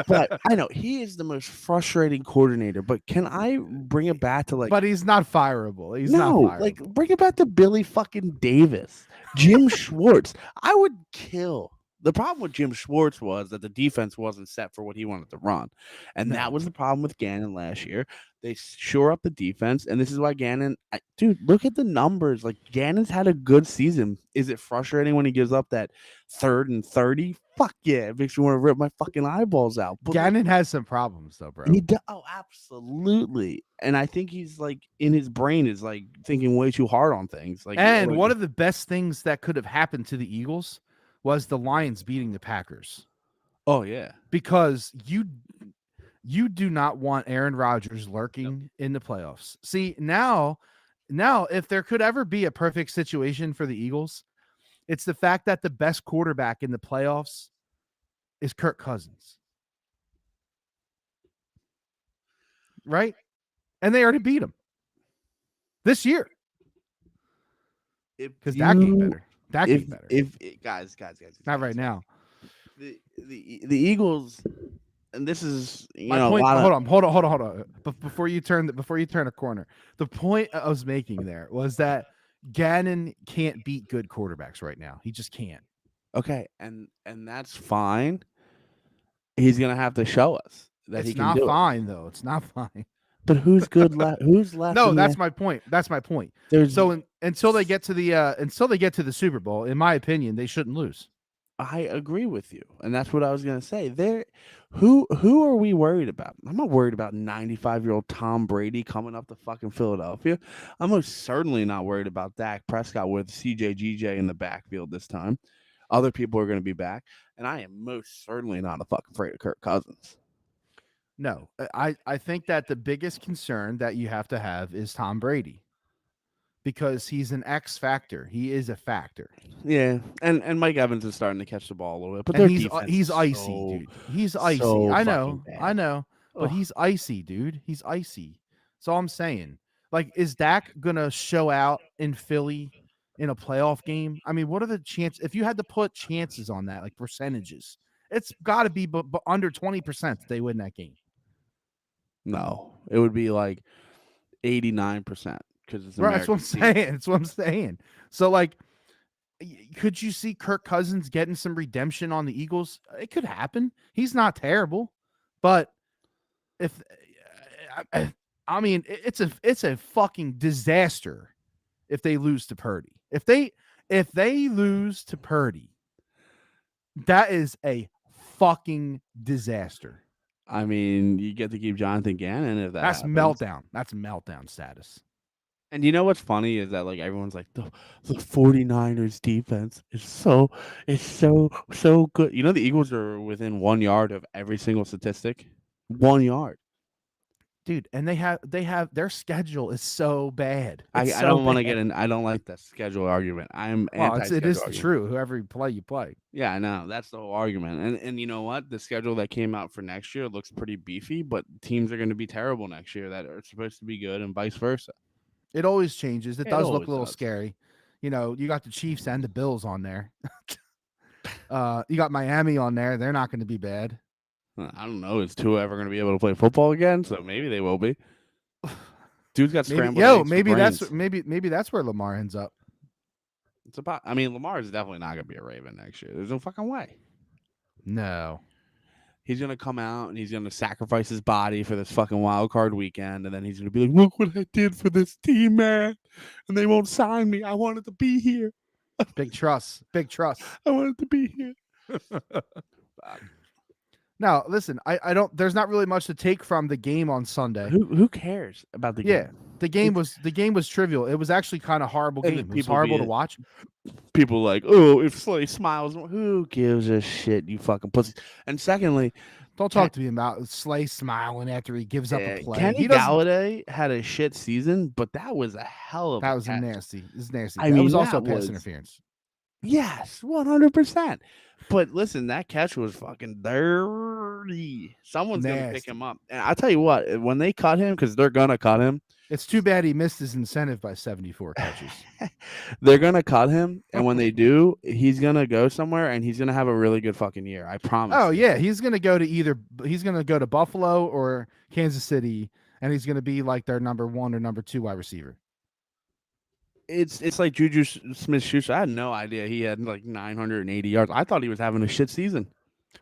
Speaker 2: But I know he is the most frustrating coordinator. But can I bring it back to like?
Speaker 1: But he's not fireable. He's not fireable.
Speaker 2: Like, bring it back to Billy fucking Davis, Jim Schwartz. I would kill. The problem with Jim Schwartz was that the defense wasn't set for what he wanted to run. And that was the problem with Gannon last year. They shore up the defense, and this is why Gannon... dude, look at the numbers. Like, Gannon's had a good season. Is it frustrating when he gives up that 3rd and 30? Fuck yeah. It makes me want to rip my fucking eyeballs out. But
Speaker 1: Gannon has some problems, though, bro.
Speaker 2: Absolutely. And I think he's, like, in his brain is, like, thinking way too hard on things. Like,
Speaker 1: and one of the best things that could have happened to the Eagles was the Lions beating the Packers.
Speaker 2: Oh, yeah.
Speaker 1: Because You do not want Aaron Rodgers
Speaker 2: Yep.
Speaker 1: lurking in the playoffs. See, now if there could ever be a perfect situation for the Eagles, it's the fact that the best quarterback in the playoffs is Kirk Cousins. Right? And they already beat him this year
Speaker 2: If
Speaker 1: because Dak ain't
Speaker 2: you
Speaker 1: better. Dak ain't better.
Speaker 2: if guys,
Speaker 1: Not right now.
Speaker 2: the Eagles, and this is
Speaker 1: My
Speaker 2: a
Speaker 1: point.
Speaker 2: lot of
Speaker 1: Hold on. Before you turn a corner, the point I was making there was that Gannon can't beat good quarterbacks right now. He just can't.
Speaker 2: okay, and that's fine. He's gonna have to show us that he
Speaker 1: It's
Speaker 2: can
Speaker 1: not
Speaker 2: do it.
Speaker 1: fine though. It's not fine.
Speaker 2: But who's good left? Who's left
Speaker 1: No,
Speaker 2: in
Speaker 1: that's
Speaker 2: the?
Speaker 1: my point. That's my point.
Speaker 2: There's
Speaker 1: So until they get to the Super Bowl, in my opinion, they shouldn't lose.
Speaker 2: I agree with you, and that's what I was gonna say. Who are we worried about? I'm not worried about 95-year-old Tom Brady coming up to fucking Philadelphia. I'm most certainly not worried about Dak Prescott with CJGJ in the backfield this time. Other people are gonna be back, and I am most certainly not fucking afraid of Kirk Cousins.
Speaker 1: No, I think that the biggest concern that you have to have is Tom Brady because he's an X factor. He is a factor.
Speaker 2: Yeah, and Mike Evans is starting to catch the ball a little bit, but
Speaker 1: And
Speaker 2: their defense
Speaker 1: he's
Speaker 2: is
Speaker 1: icy, dude. He's icy.
Speaker 2: so fucking
Speaker 1: I
Speaker 2: bad.
Speaker 1: know, but
Speaker 2: Ugh.
Speaker 1: he's icy, dude. He's icy. That's all I'm saying. Like, is Dak gonna show out in Philly in a playoff game? I mean, what are the chances? If you had to put chances on that, like percentages, it's got to be under 20% that they win that game.
Speaker 2: No, it would be like 89% because it's
Speaker 1: Right? That's what I'm
Speaker 2: American team.
Speaker 1: saying. That's what I'm saying. So, like, could you see Kirk Cousins getting some redemption on the Eagles? It could happen. He's not terrible, but if I mean, it's a fucking disaster if they lose to Purdy. If they lose to Purdy, that is a fucking disaster.
Speaker 2: I mean, you get to keep Jonathan Gannon if that
Speaker 1: That's
Speaker 2: happens.
Speaker 1: meltdown. That's meltdown status.
Speaker 2: And you know what's funny is that like everyone's like the 49ers defense is so good. You know the Eagles are within 1 yard of every single statistic. 1 yard.
Speaker 1: Dude, and they have their schedule is so bad. It's
Speaker 2: I
Speaker 1: so
Speaker 2: don't want to get
Speaker 1: bad.
Speaker 2: in. I don't like the schedule argument. I'm
Speaker 1: Well, it
Speaker 2: anti-schedule
Speaker 1: is
Speaker 2: argument.
Speaker 1: true. Whoever you play.
Speaker 2: Yeah, I know. That's the whole argument. And you know what? The schedule that came out for next year looks pretty beefy, but teams are going to be terrible next year that are supposed to be good and vice versa.
Speaker 1: It always changes. It
Speaker 2: It
Speaker 1: does look a
Speaker 2: always
Speaker 1: little
Speaker 2: does.
Speaker 1: scary. You got the Chiefs and the Bills on there. You got Miami on there. They're not going to be bad.
Speaker 2: I don't know. Is Tua ever going to be able to play football again? So maybe they will be. Dude's got scrambled eggs for brains.
Speaker 1: Maybe that's where Lamar ends up.
Speaker 2: It's about. I mean, Lamar is definitely not going to be a Raven next year. There's no fucking way.
Speaker 1: No.
Speaker 2: He's going to come out and he's going to sacrifice his body for this fucking wild card weekend, and then he's going to be like, "Look what I did for this team, man, and they won't sign me. I wanted to be here.
Speaker 1: Big trust. Big trust.
Speaker 2: I wanted to be here."
Speaker 1: Now, listen, I don't there's not really much to take from the game on Sunday.
Speaker 2: Who cares about the
Speaker 1: Yeah.
Speaker 2: game?
Speaker 1: The game was trivial. It was actually kind of horrible
Speaker 2: And
Speaker 1: game.
Speaker 2: the
Speaker 1: It was
Speaker 2: people
Speaker 1: horrible to
Speaker 2: being-
Speaker 1: watch.
Speaker 2: People like, "Oh, if Slay smiles, who gives a shit, you fucking pussies." And secondly,
Speaker 1: Don't talk to me about Slay smiling after he gives up a play.
Speaker 2: Kenny
Speaker 1: He doesn't.
Speaker 2: Galladay had a shit season, but that was a hell of
Speaker 1: That
Speaker 2: a
Speaker 1: was
Speaker 2: catch.
Speaker 1: nasty. It was nasty.
Speaker 2: I
Speaker 1: That
Speaker 2: mean,
Speaker 1: was also
Speaker 2: that
Speaker 1: pass
Speaker 2: was-
Speaker 1: interference.
Speaker 2: Yes, 100%. But listen, that catch was fucking dirty. Someone's gonna pick
Speaker 1: Nasty.
Speaker 2: him up, and I'll tell you what, when they cut him, because they're gonna cut him,
Speaker 1: It's too bad he missed his incentive by 74 catches.
Speaker 2: they're gonna cut him, and when they do, he's gonna go somewhere, and he's gonna have a really good fucking year. I promise.
Speaker 1: Oh
Speaker 2: you.
Speaker 1: yeah, he's gonna go to Buffalo or Kansas City, and he's gonna be like their number 1 or number 2 wide receiver.
Speaker 2: It's like Juju Smith-Schuster. I had no idea he had like 980 yards. I thought he was having a shit season.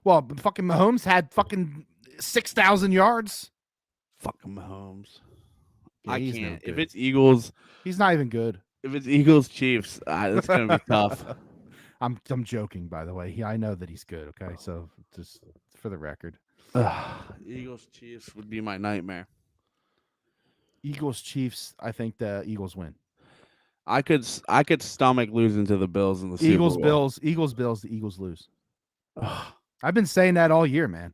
Speaker 1: Well, fucking Mahomes had fucking 6,000 yards.
Speaker 2: Fucking Mahomes.
Speaker 1: Yeah,
Speaker 2: I
Speaker 1: he's no
Speaker 2: can't. If
Speaker 1: good.
Speaker 2: it's Eagles,
Speaker 1: He's not even good.
Speaker 2: if it's Eagles Chiefs, it's gonna be tough.
Speaker 1: I'm joking, by the way. I know that he's good. Okay, so just for the record,
Speaker 2: Eagles Chiefs would be my nightmare.
Speaker 1: Eagles Chiefs. I think the Eagles win.
Speaker 2: I could stomach losing to the Bills in the Super
Speaker 1: Eagles
Speaker 2: Bowl.
Speaker 1: Bills. Eagles Bills. The Eagles lose. I've been saying that all year, man.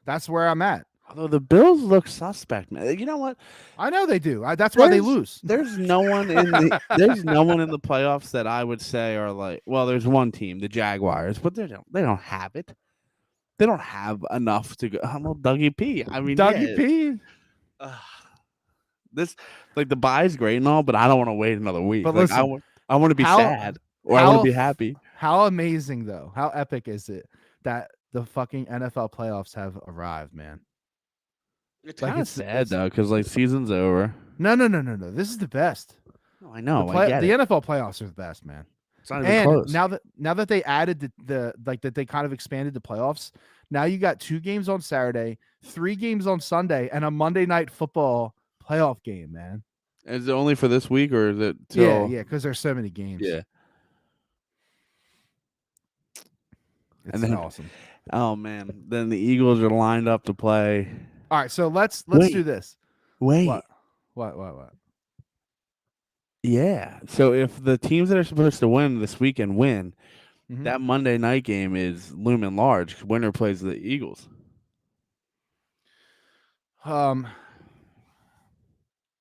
Speaker 1: That's where I'm at.
Speaker 2: Although the Bills look suspect, man. You know what?
Speaker 1: I know they do. That's why they
Speaker 2: There's
Speaker 1: lose.
Speaker 2: there's no one in the there's no one in the playoffs that I would say are like. Well, there's one team, the Jaguars, but they don't have it. They don't have enough to go. Well, Dougie P. I mean,
Speaker 1: Dougie
Speaker 2: yeah.
Speaker 1: P.
Speaker 2: uh, this like the bye's great and all, but I don't want to wait another week.
Speaker 1: But
Speaker 2: Like
Speaker 1: listen,
Speaker 2: I want to be
Speaker 1: how
Speaker 2: sad or I want to
Speaker 1: how
Speaker 2: be happy.
Speaker 1: how amazing though? How epic is it that the fucking NFL playoffs have arrived, man?
Speaker 2: It's
Speaker 1: Like
Speaker 2: kind of sad though, because like season's over.
Speaker 1: no. This is the best.
Speaker 2: No, I know, I get
Speaker 1: The
Speaker 2: it.
Speaker 1: NFL playoffs are the best, man.
Speaker 2: It's not even
Speaker 1: And
Speaker 2: close.
Speaker 1: now that they added the like that they kind of expanded the playoffs, now you got 2 games on Saturday, 3 games on Sunday, and a Monday night football playoff game, man.
Speaker 2: Is it only for this week or is it
Speaker 1: Yeah,
Speaker 2: till?
Speaker 1: yeah, because there's so many games.
Speaker 2: Yeah. And
Speaker 1: It's
Speaker 2: then,
Speaker 1: awesome.
Speaker 2: oh man, then the Eagles are lined up to play.
Speaker 1: All right, so let's
Speaker 2: Wait,
Speaker 1: do this.
Speaker 2: wait.
Speaker 1: What? What?
Speaker 2: Yeah. So if the teams that are supposed to win this weekend win,
Speaker 1: Mhm.
Speaker 2: that Monday night game is looming large. 'Cause winner plays the Eagles.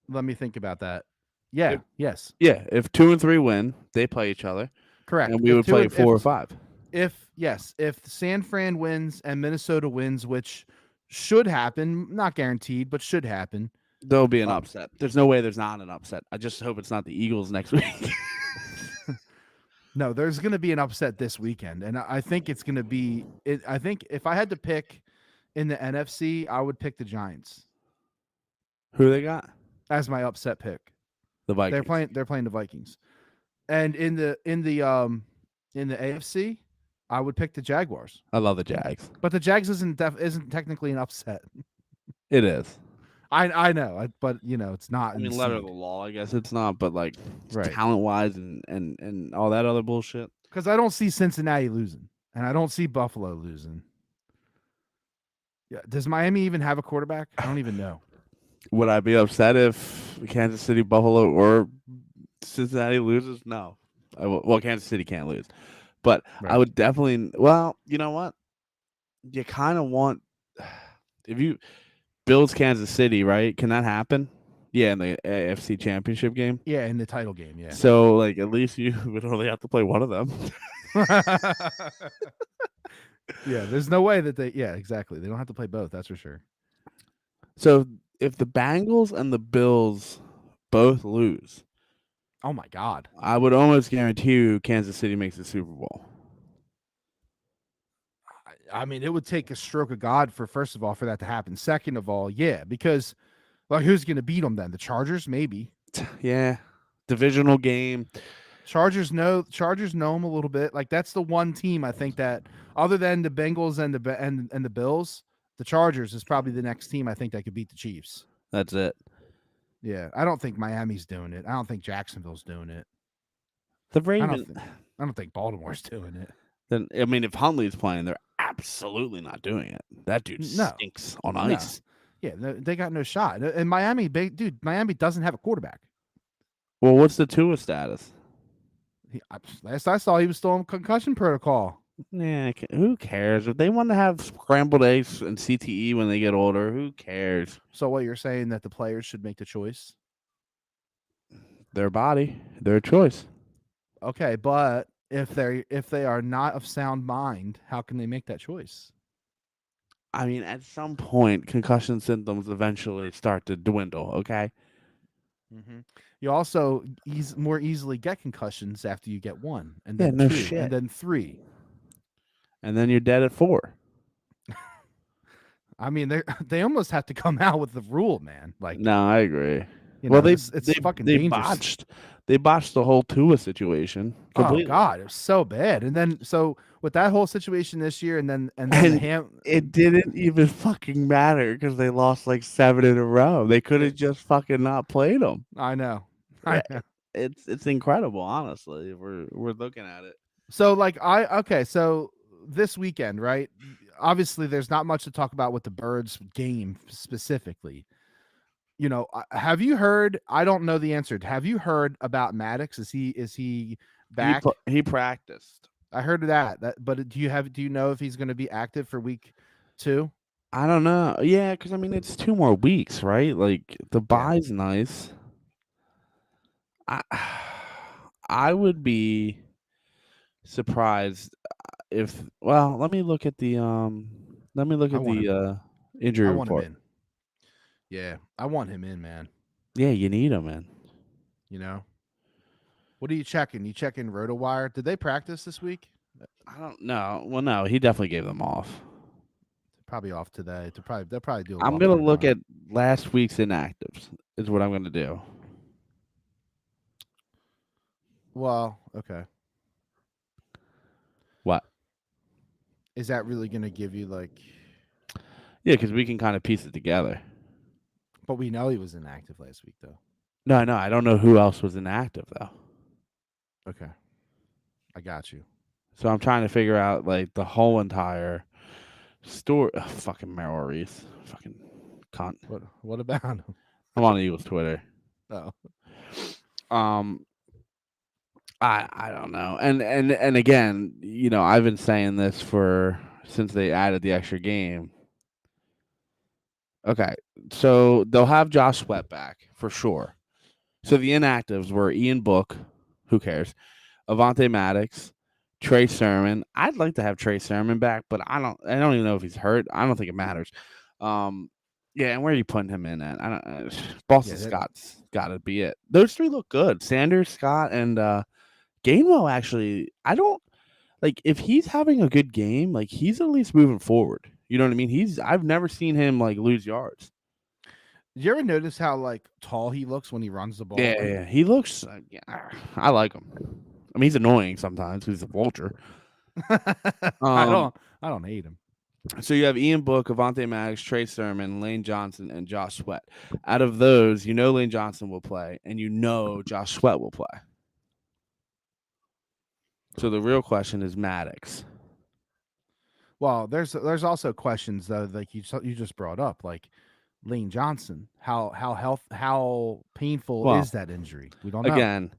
Speaker 1: Let me think about that. Yeah,
Speaker 2: If,
Speaker 1: yes.
Speaker 2: yeah. If 2 and 3 win, they play each other,
Speaker 1: Correct.
Speaker 2: and we would play 4 or 5.
Speaker 1: If San Fran wins and Minnesota wins, which should happen, not guaranteed, but should happen.
Speaker 2: There'll be an
Speaker 1: Um,
Speaker 2: upset. There's no way there's not an upset. I just hope it's not the Eagles next week.
Speaker 1: No, there's going to be an upset this weekend, and I think it's going to be. I think if I had to pick in the NFC, I would pick the Giants
Speaker 2: Who they got?
Speaker 1: as my upset pick.
Speaker 2: The Vikings.
Speaker 1: They're playing the Vikings, and in the AFC, I would pick the Jaguars.
Speaker 2: I love the Jags.
Speaker 1: But the Jags isn't technically an upset.
Speaker 2: It is.
Speaker 1: I know, but it's not.
Speaker 2: I mean, letter of the law, I guess it's not, but like
Speaker 1: Right.
Speaker 2: talent wise and all that other bullshit.
Speaker 1: Because I don't see Cincinnati losing, and I don't see Buffalo losing. Yeah, does Miami even have a quarterback? I don't even know.
Speaker 2: Would I be upset if Kansas City, Buffalo, or Cincinnati loses? No. Well, Kansas City can't lose, but
Speaker 1: Right.
Speaker 2: I would definitely. Well, you know what? You kind of want if you Bills Kansas City, right? Can that happen? Yeah, in the AFC Championship game.
Speaker 1: Yeah, in the title game. Yeah.
Speaker 2: So, like, at least you would only have to play one of them.
Speaker 1: Yeah, there's no way that they. Yeah, exactly. They don't have to play both. That's for sure.
Speaker 2: So, if the Bengals and the Bills both lose,
Speaker 1: Oh my God.
Speaker 2: I would almost guarantee you Kansas City makes the Super Bowl.
Speaker 1: I mean, it would take a stroke of God for first of all for that to happen. Second of all, yeah, because like who's going to beat them then? The Chargers, maybe.
Speaker 2: Yeah, divisional game.
Speaker 1: Chargers know them a little bit. Like that's the one team I think that other than the Bengals and the Bills, the Chargers is probably the next team I think that could beat the Chiefs.
Speaker 2: That's it.
Speaker 1: Yeah, I don't think Miami's doing it. I don't think Jacksonville's doing it.
Speaker 2: The
Speaker 1: I
Speaker 2: Ravens.
Speaker 1: don't think Baltimore's doing it.
Speaker 2: Then I mean, if Huntley's playing, they're absolutely not doing it. That dude
Speaker 1: No.
Speaker 2: stinks on
Speaker 1: No.
Speaker 2: ice.
Speaker 1: Yeah, they got no shot. And Miami doesn't have a quarterback.
Speaker 2: Well, what's the Tua status?
Speaker 1: Last I saw, he was still on concussion protocol.
Speaker 2: Yeah, who cares? If they want to have scrambled eggs and CTE when they get older, who cares?
Speaker 1: So what you're saying that the players should make the choice?
Speaker 2: Their body, their choice.
Speaker 1: Okay, but if they are not of sound mind, how can they make that choice?
Speaker 2: I mean, at some point, concussion symptoms eventually start to dwindle. Okay.
Speaker 1: Mm-hmm. You also more easily get concussions after you get one, and
Speaker 2: Yeah,
Speaker 1: then
Speaker 2: no
Speaker 1: two,
Speaker 2: shit.
Speaker 1: and then three.
Speaker 2: And then you're dead at 4.
Speaker 1: I mean, they almost have to come out with the rule, man. Like,
Speaker 2: No, I agree.
Speaker 1: well, it's fucking
Speaker 2: they
Speaker 1: dangerous.
Speaker 2: They botched the whole Tua situation completely.
Speaker 1: Oh God, it was so bad. And then so with that whole situation this year, and then
Speaker 2: it didn't even fucking matter because they lost like 7 in a row. They could have just fucking not played them.
Speaker 1: I know.
Speaker 2: It's incredible, honestly. We're looking at it.
Speaker 1: So like so this weekend, right? Obviously, there's not much to talk about with the Birds game specifically. Have you heard? I don't know the answer. Have you heard about Maddox? Is he back?
Speaker 2: He practiced.
Speaker 1: I heard of that. But do you know if he's going to be active for week 2?
Speaker 2: I don't know. Yeah, because I mean it's 2 more weeks, right? Like the
Speaker 1: Yeah,
Speaker 2: bye's nice. I I would be surprised if. Well, let me look
Speaker 1: I
Speaker 2: at
Speaker 1: want
Speaker 2: the
Speaker 1: him.
Speaker 2: injury
Speaker 1: I want him
Speaker 2: report.
Speaker 1: in. Yeah, I want him in, man.
Speaker 2: Yeah, you need him, man.
Speaker 1: You know, what are you checking? You checking RotoWire? Did they practice this week?
Speaker 2: I don't know. Well, no, he definitely gave them off.
Speaker 1: Probably off today. They'll probably do a
Speaker 2: I'm gonna
Speaker 1: walkthrough
Speaker 2: look
Speaker 1: tomorrow.
Speaker 2: at last week's inactives. Is what I'm gonna do.
Speaker 1: Well, okay.
Speaker 2: What?
Speaker 1: Is that really going to give you like?
Speaker 2: Yeah, because we can kind of piece it together.
Speaker 1: But we know he was inactive last week, though.
Speaker 2: No, no, I don't know who else was inactive though.
Speaker 1: Okay, I got you.
Speaker 2: So I'm trying to figure out like the whole entire story. Ugh, fucking Merrill Reese, fucking cunt.
Speaker 1: What about him?
Speaker 2: I'm on Eagles Twitter.
Speaker 1: Oh,
Speaker 2: Um, I don't know. And again, I've been saying this for since they added the extra game. Okay, so they'll have Josh Sweat back for sure. So the inactives were Ian Book, who cares? Avante Maddox, Trey Sermon. I'd like to have Trey Sermon back, but I don't even know if he's hurt. I don't think it matters. Um, yeah, and where are you putting him in at? I don't.
Speaker 1: yeah.
Speaker 2: Boston Scott's got to be it. Those three look good. Sanders, Scott, and Gainwell. Actually, I don't like if he's having a good game. Like he's at least moving forward. You know what I mean? I've never seen him like lose yards.
Speaker 1: Did you ever notice how like tall he looks when he runs the ball?
Speaker 2: Yeah, he looks. Yeah, I like him. I mean, he's annoying sometimes. He's a vulture.
Speaker 1: I
Speaker 2: Um,
Speaker 1: don't. I don't hate him.
Speaker 2: so you have Ian Book, Avante Maddox, Trey Sermon, Lane Johnson, and Josh Sweat. Out of those, Lane Johnson will play, and Josh Sweat will play. So the real question is Maddox.
Speaker 1: Well, there's also questions though, like you just brought up, like Lane Johnson. How painful
Speaker 2: Well,
Speaker 1: is that injury? We don't know.
Speaker 2: again,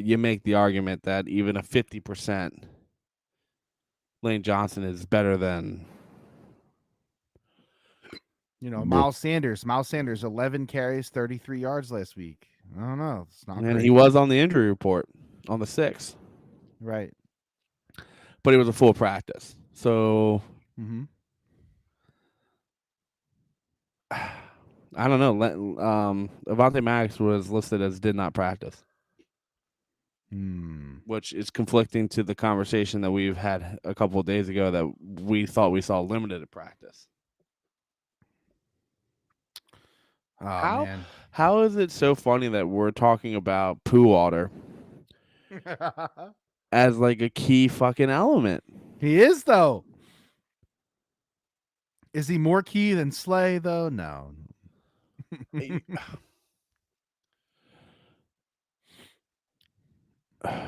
Speaker 2: you make the argument that even a 50% Lane Johnson is better than.
Speaker 1: Miles Sanders, 11 carries, 33 yards last week. I don't know. It's not
Speaker 2: And he
Speaker 1: great.
Speaker 2: was on the injury report on the 6th,
Speaker 1: Right.
Speaker 2: but it was a full practice. So
Speaker 1: Mm-hmm.
Speaker 2: I don't know. Avante Maddox was listed as did not practice,
Speaker 1: Hmm.
Speaker 2: which is conflicting to the conversation that we've had a couple of days ago that we thought we saw limited at practice.
Speaker 1: Oh
Speaker 2: How
Speaker 1: man.
Speaker 2: how is it so funny that we're talking about poo water as like a key fucking element?
Speaker 1: He is though. Is he more key than Slay though? No.
Speaker 2: Eh,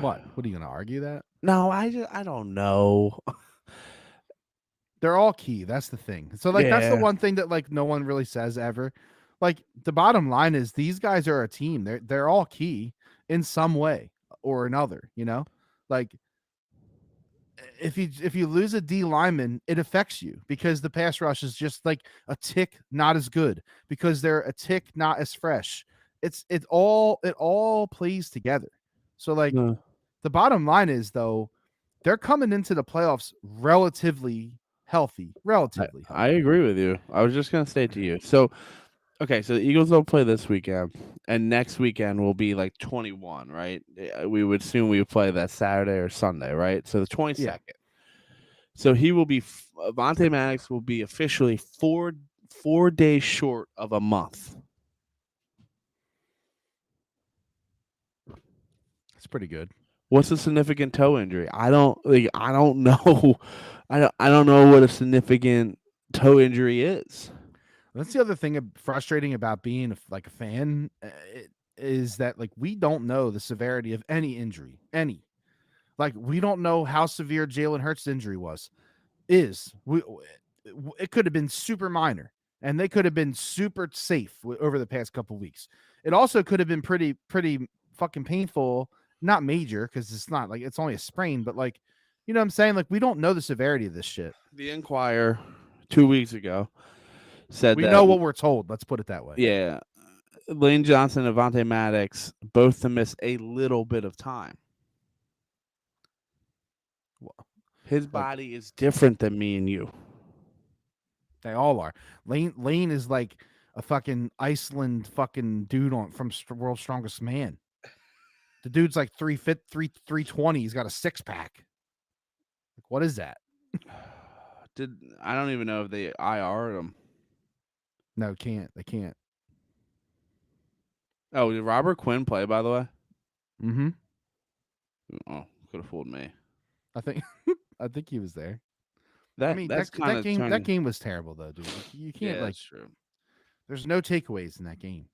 Speaker 1: What? What are you gonna argue that?
Speaker 2: No, I don't know.
Speaker 1: They're all key. That's the thing. So like that's the
Speaker 2: Yeah.
Speaker 1: one thing that like no one really says ever. Like the bottom line is these guys are a team. They're all key in some way or another, you know? Like if you lose a D lineman, it affects you because the pass rush is just like a tick not as good because they're a tick not as fresh. It all plays together. So like
Speaker 2: No,
Speaker 1: the bottom line is though, they're coming into the playoffs relatively healthy. Relatively
Speaker 2: I
Speaker 1: healthy.
Speaker 2: agree with you. I was just gonna say to you. So okay, so the Eagles don't play this weekend, and next weekend will be like 21, right? We would assume we would play that Saturday or Sunday, right? So the
Speaker 1: Yeah.
Speaker 2: 22nd. So he will be Vontae Maddox will be officially four days short of a month.
Speaker 1: It's pretty good.
Speaker 2: What's a significant toe injury? I don't know. I don't know what a significant toe injury is.
Speaker 1: That's the other thing frustrating about being like a fan is that like we don't know the severity of any injury. Any. Like we don't know how severe Jalen Hurts' injury is. It could have been super minor, and they could have been super safe over the past couple weeks. It also could have been pretty fucking painful, not major because it's not like it's only a sprain, but like you know what I'm saying. Like we don't know the severity of this shit.
Speaker 2: The Enquirer 2 weeks ago said
Speaker 1: We
Speaker 2: that
Speaker 1: know what we're told. Let's put it that way.
Speaker 2: yeah, Lane Johnson and Avonte Maddox both to miss a little bit of time.
Speaker 1: Well,
Speaker 2: His
Speaker 1: like
Speaker 2: body is different than me and you.
Speaker 1: they all are. Lane is like a fucking Iceland fucking dude on from World's Strongest Man. The dude's like 320. He's got a 6-pack. Like, what is that?
Speaker 2: I don't even know if they IR'd him.
Speaker 1: No, can't. They can't.
Speaker 2: Oh, did Robert Quinn play, by the way?
Speaker 1: Mm-hmm.
Speaker 2: Oh, could have fooled me.
Speaker 1: I think I think he was there. I
Speaker 2: That
Speaker 1: mean,
Speaker 2: that's kind of
Speaker 1: that
Speaker 2: turning.
Speaker 1: game was terrible though, dude. You can't
Speaker 2: Yeah,
Speaker 1: like.
Speaker 2: that's true.
Speaker 1: There's no takeaways in that game,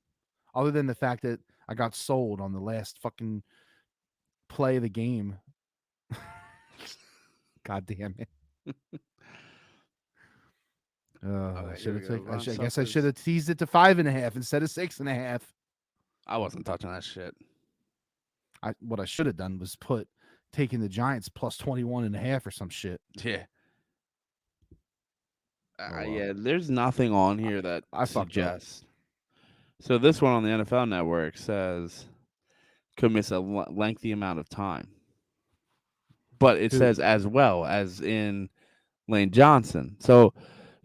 Speaker 1: other than the fact that I got sold on the last fucking play of the game. God damn it! I
Speaker 2: Okay, here
Speaker 1: should
Speaker 2: we
Speaker 1: have
Speaker 2: go.
Speaker 1: taken.
Speaker 2: Ron
Speaker 1: I guess I
Speaker 2: Suffers.
Speaker 1: should have teased it to 5.5 instead of 6.5.
Speaker 2: I wasn't touching that shit.
Speaker 1: What I should have done was put taking the Giants plus 21.5 or some shit.
Speaker 2: Yeah.
Speaker 1: Oh, well.
Speaker 2: Yeah, there's nothing on here that
Speaker 1: I fucked up.
Speaker 2: suggests. So this one on the NFL Network says could miss a lengthy amount of time. But it
Speaker 1: Who?
Speaker 2: says as well as in Lane Johnson. So,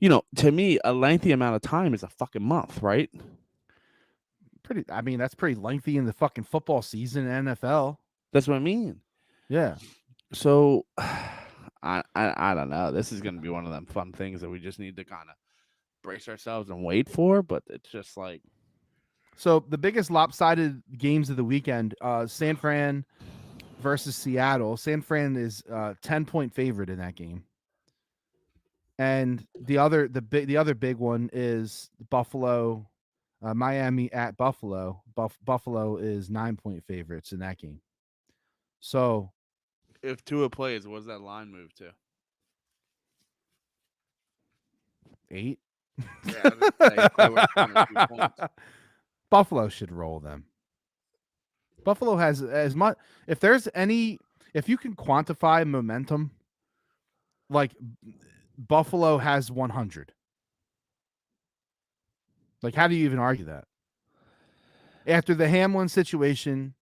Speaker 2: to me, a lengthy amount of time is a fucking month, right?
Speaker 1: Pretty. I mean, that's pretty lengthy in the fucking football season in NFL.
Speaker 2: That's what I mean.
Speaker 1: Yeah.
Speaker 2: So, I don't know. This is going to be one of them fun things that we just need to kind of brace ourselves and wait for. But it's just like,
Speaker 1: So the biggest lopsided games of the weekend: San Fran versus Seattle. San Fran is 10-point favorite in that game, and the other big one is Buffalo, Miami at Buffalo. Buffalo is 9-point favorites in that game. So
Speaker 2: if Tua plays, what does that line move to?
Speaker 1: 8.
Speaker 2: Yeah, I was gonna say, if they were down a few points.
Speaker 1: Buffalo should roll them. Buffalo has as much. If you can quantify momentum, like Buffalo has 100. Like, how do you even argue that? After the Hamlin situation,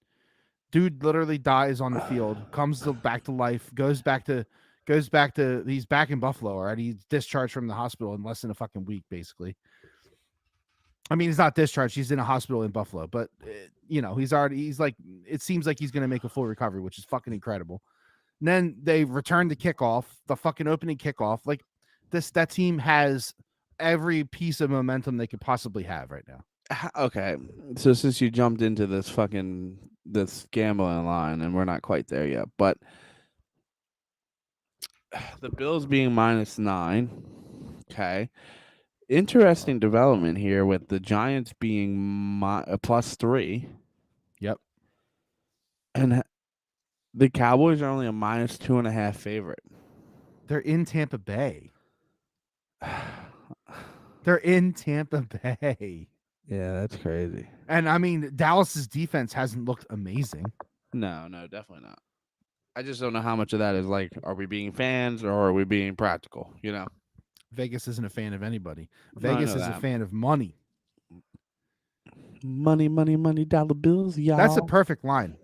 Speaker 1: dude literally dies on the field, comes back to life, goes back to. He's back in Buffalo already. He's discharged from the hospital in less than a fucking week, basically. I mean, he's not discharged. He's in a hospital in Buffalo, but he's like, it seems like he's going to make a full recovery, which is fucking incredible. And then they return the kickoff, the fucking opening kickoff. Like that team has every piece of momentum they could possibly have right now.
Speaker 2: Okay, so since you jumped into this gambling line, and we're not quite there yet, but the Bills being -9, okay. Interesting development here with the Giants being +3.
Speaker 1: Yep.
Speaker 2: And the Cowboys are only a -2.5 favorite.
Speaker 1: They're in Tampa Bay. They're in Tampa Bay.
Speaker 2: Yeah, that's crazy.
Speaker 1: And I mean, Dallas's defense hasn't looked amazing.
Speaker 2: No, definitely not. I just don't know how much of that is like, are we being fans or are we being practical?
Speaker 1: Vegas isn't a fan of anybody.
Speaker 2: No, I
Speaker 1: Vegas
Speaker 2: know
Speaker 1: is a
Speaker 2: that.
Speaker 1: fan of money.
Speaker 2: Money, dollar bills, y'all.
Speaker 1: That's a perfect line.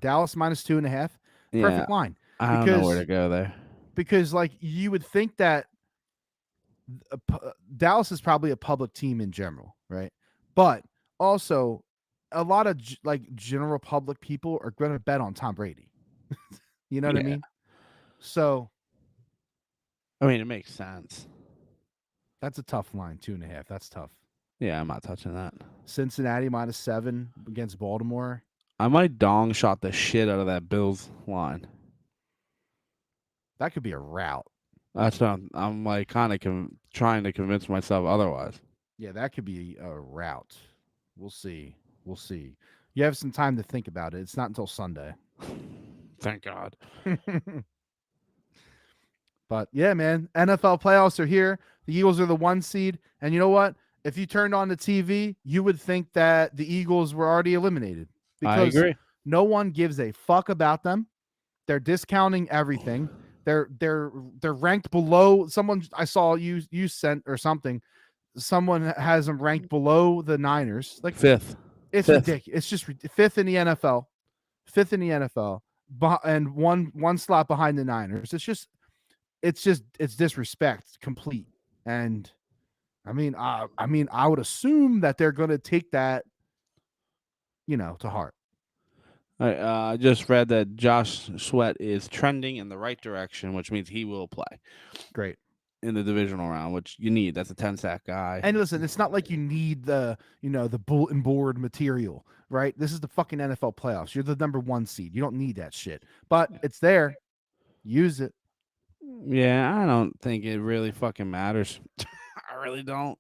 Speaker 1: Dallas -2.5. Perfect line.
Speaker 2: I don't know where to go there.
Speaker 1: Because like you would think that Dallas is probably a public team in general, right? But also a lot of general public people are going to bet on Tom Brady. You know what I mean? So
Speaker 2: I mean, it makes sense.
Speaker 1: that's a tough line, 2.5. That's tough.
Speaker 2: Yeah, I'm not touching that.
Speaker 1: Cincinnati -7 against Baltimore.
Speaker 2: I might dong shot the shit out of that Bills line.
Speaker 1: That could be a route.
Speaker 2: That's what I'm like kind of trying to convince myself otherwise.
Speaker 1: Yeah, that could be a route. We'll see. You have some time to think about it. It's not until Sunday.
Speaker 2: Thank God.
Speaker 1: But yeah, man, NFL playoffs are here. The Eagles are the 1 seed. And you know what? If you turned on the TV, you would think that the Eagles were already eliminated. Because
Speaker 2: I agree.
Speaker 1: no one gives a fuck about them. They're discounting everything. They're ranked below someone. I saw you sent or something. Someone has them ranked below the Niners. Like
Speaker 2: Fifth.
Speaker 1: it's
Speaker 2: Fifth.
Speaker 1: ridiculous. It's just fifth in the NFL, fifth in the NFL, and one slot behind the Niners. It's disrespect complete. And I would assume that they're going to take that, to heart.
Speaker 2: I just read that Josh Sweat is trending in the right direction, which means he will play
Speaker 1: Great.
Speaker 2: in the divisional round, which you need. That's a 10-sack guy.
Speaker 1: And listen, it's not like you need the bulletin board material, right? This is the fucking NFL playoffs. You're the number 1 seed. You don't need that shit. But it's there. Use it.
Speaker 2: Yeah, I don't think it really fucking matters. I really don't.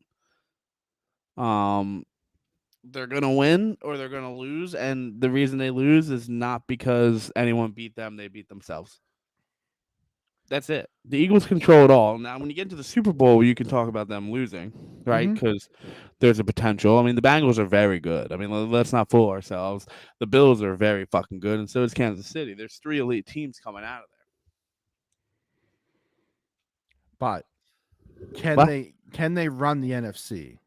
Speaker 2: They're gonna win or they're gonna lose, and the reason they lose is not because anyone beat them; they beat themselves. That's it. The Eagles control it all. Now, when you get into the Super Bowl, you can talk about them losing, right?
Speaker 1: Mhm.
Speaker 2: Because there's a potential. I mean, the Bengals are very good. I mean, let's not fool ourselves. The Bills are very fucking good, and so is Kansas City. There's 3 elite teams coming out of there.
Speaker 1: But can
Speaker 2: What?
Speaker 1: they run the NFC?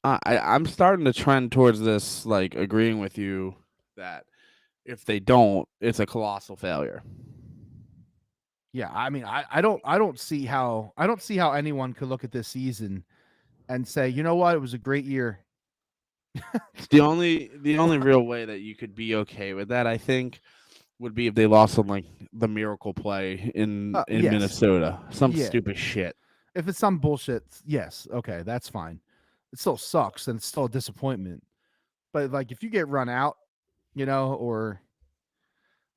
Speaker 2: I'm starting to trend towards this, like agreeing with you that if they don't, it's a colossal failure.
Speaker 1: Yeah, I mean, I don't see how anyone could look at this season and say, you know what, it was a great year.
Speaker 2: The only real way that you could be okay with that, I think, would be if they lost on like the miracle play in
Speaker 1: Yes,
Speaker 2: Minnesota, some
Speaker 1: yeah.
Speaker 2: stupid shit.
Speaker 1: If it's some bullshit, yes, okay, that's fine. It still sucks and it's still a disappointment. But like, if you get run out, or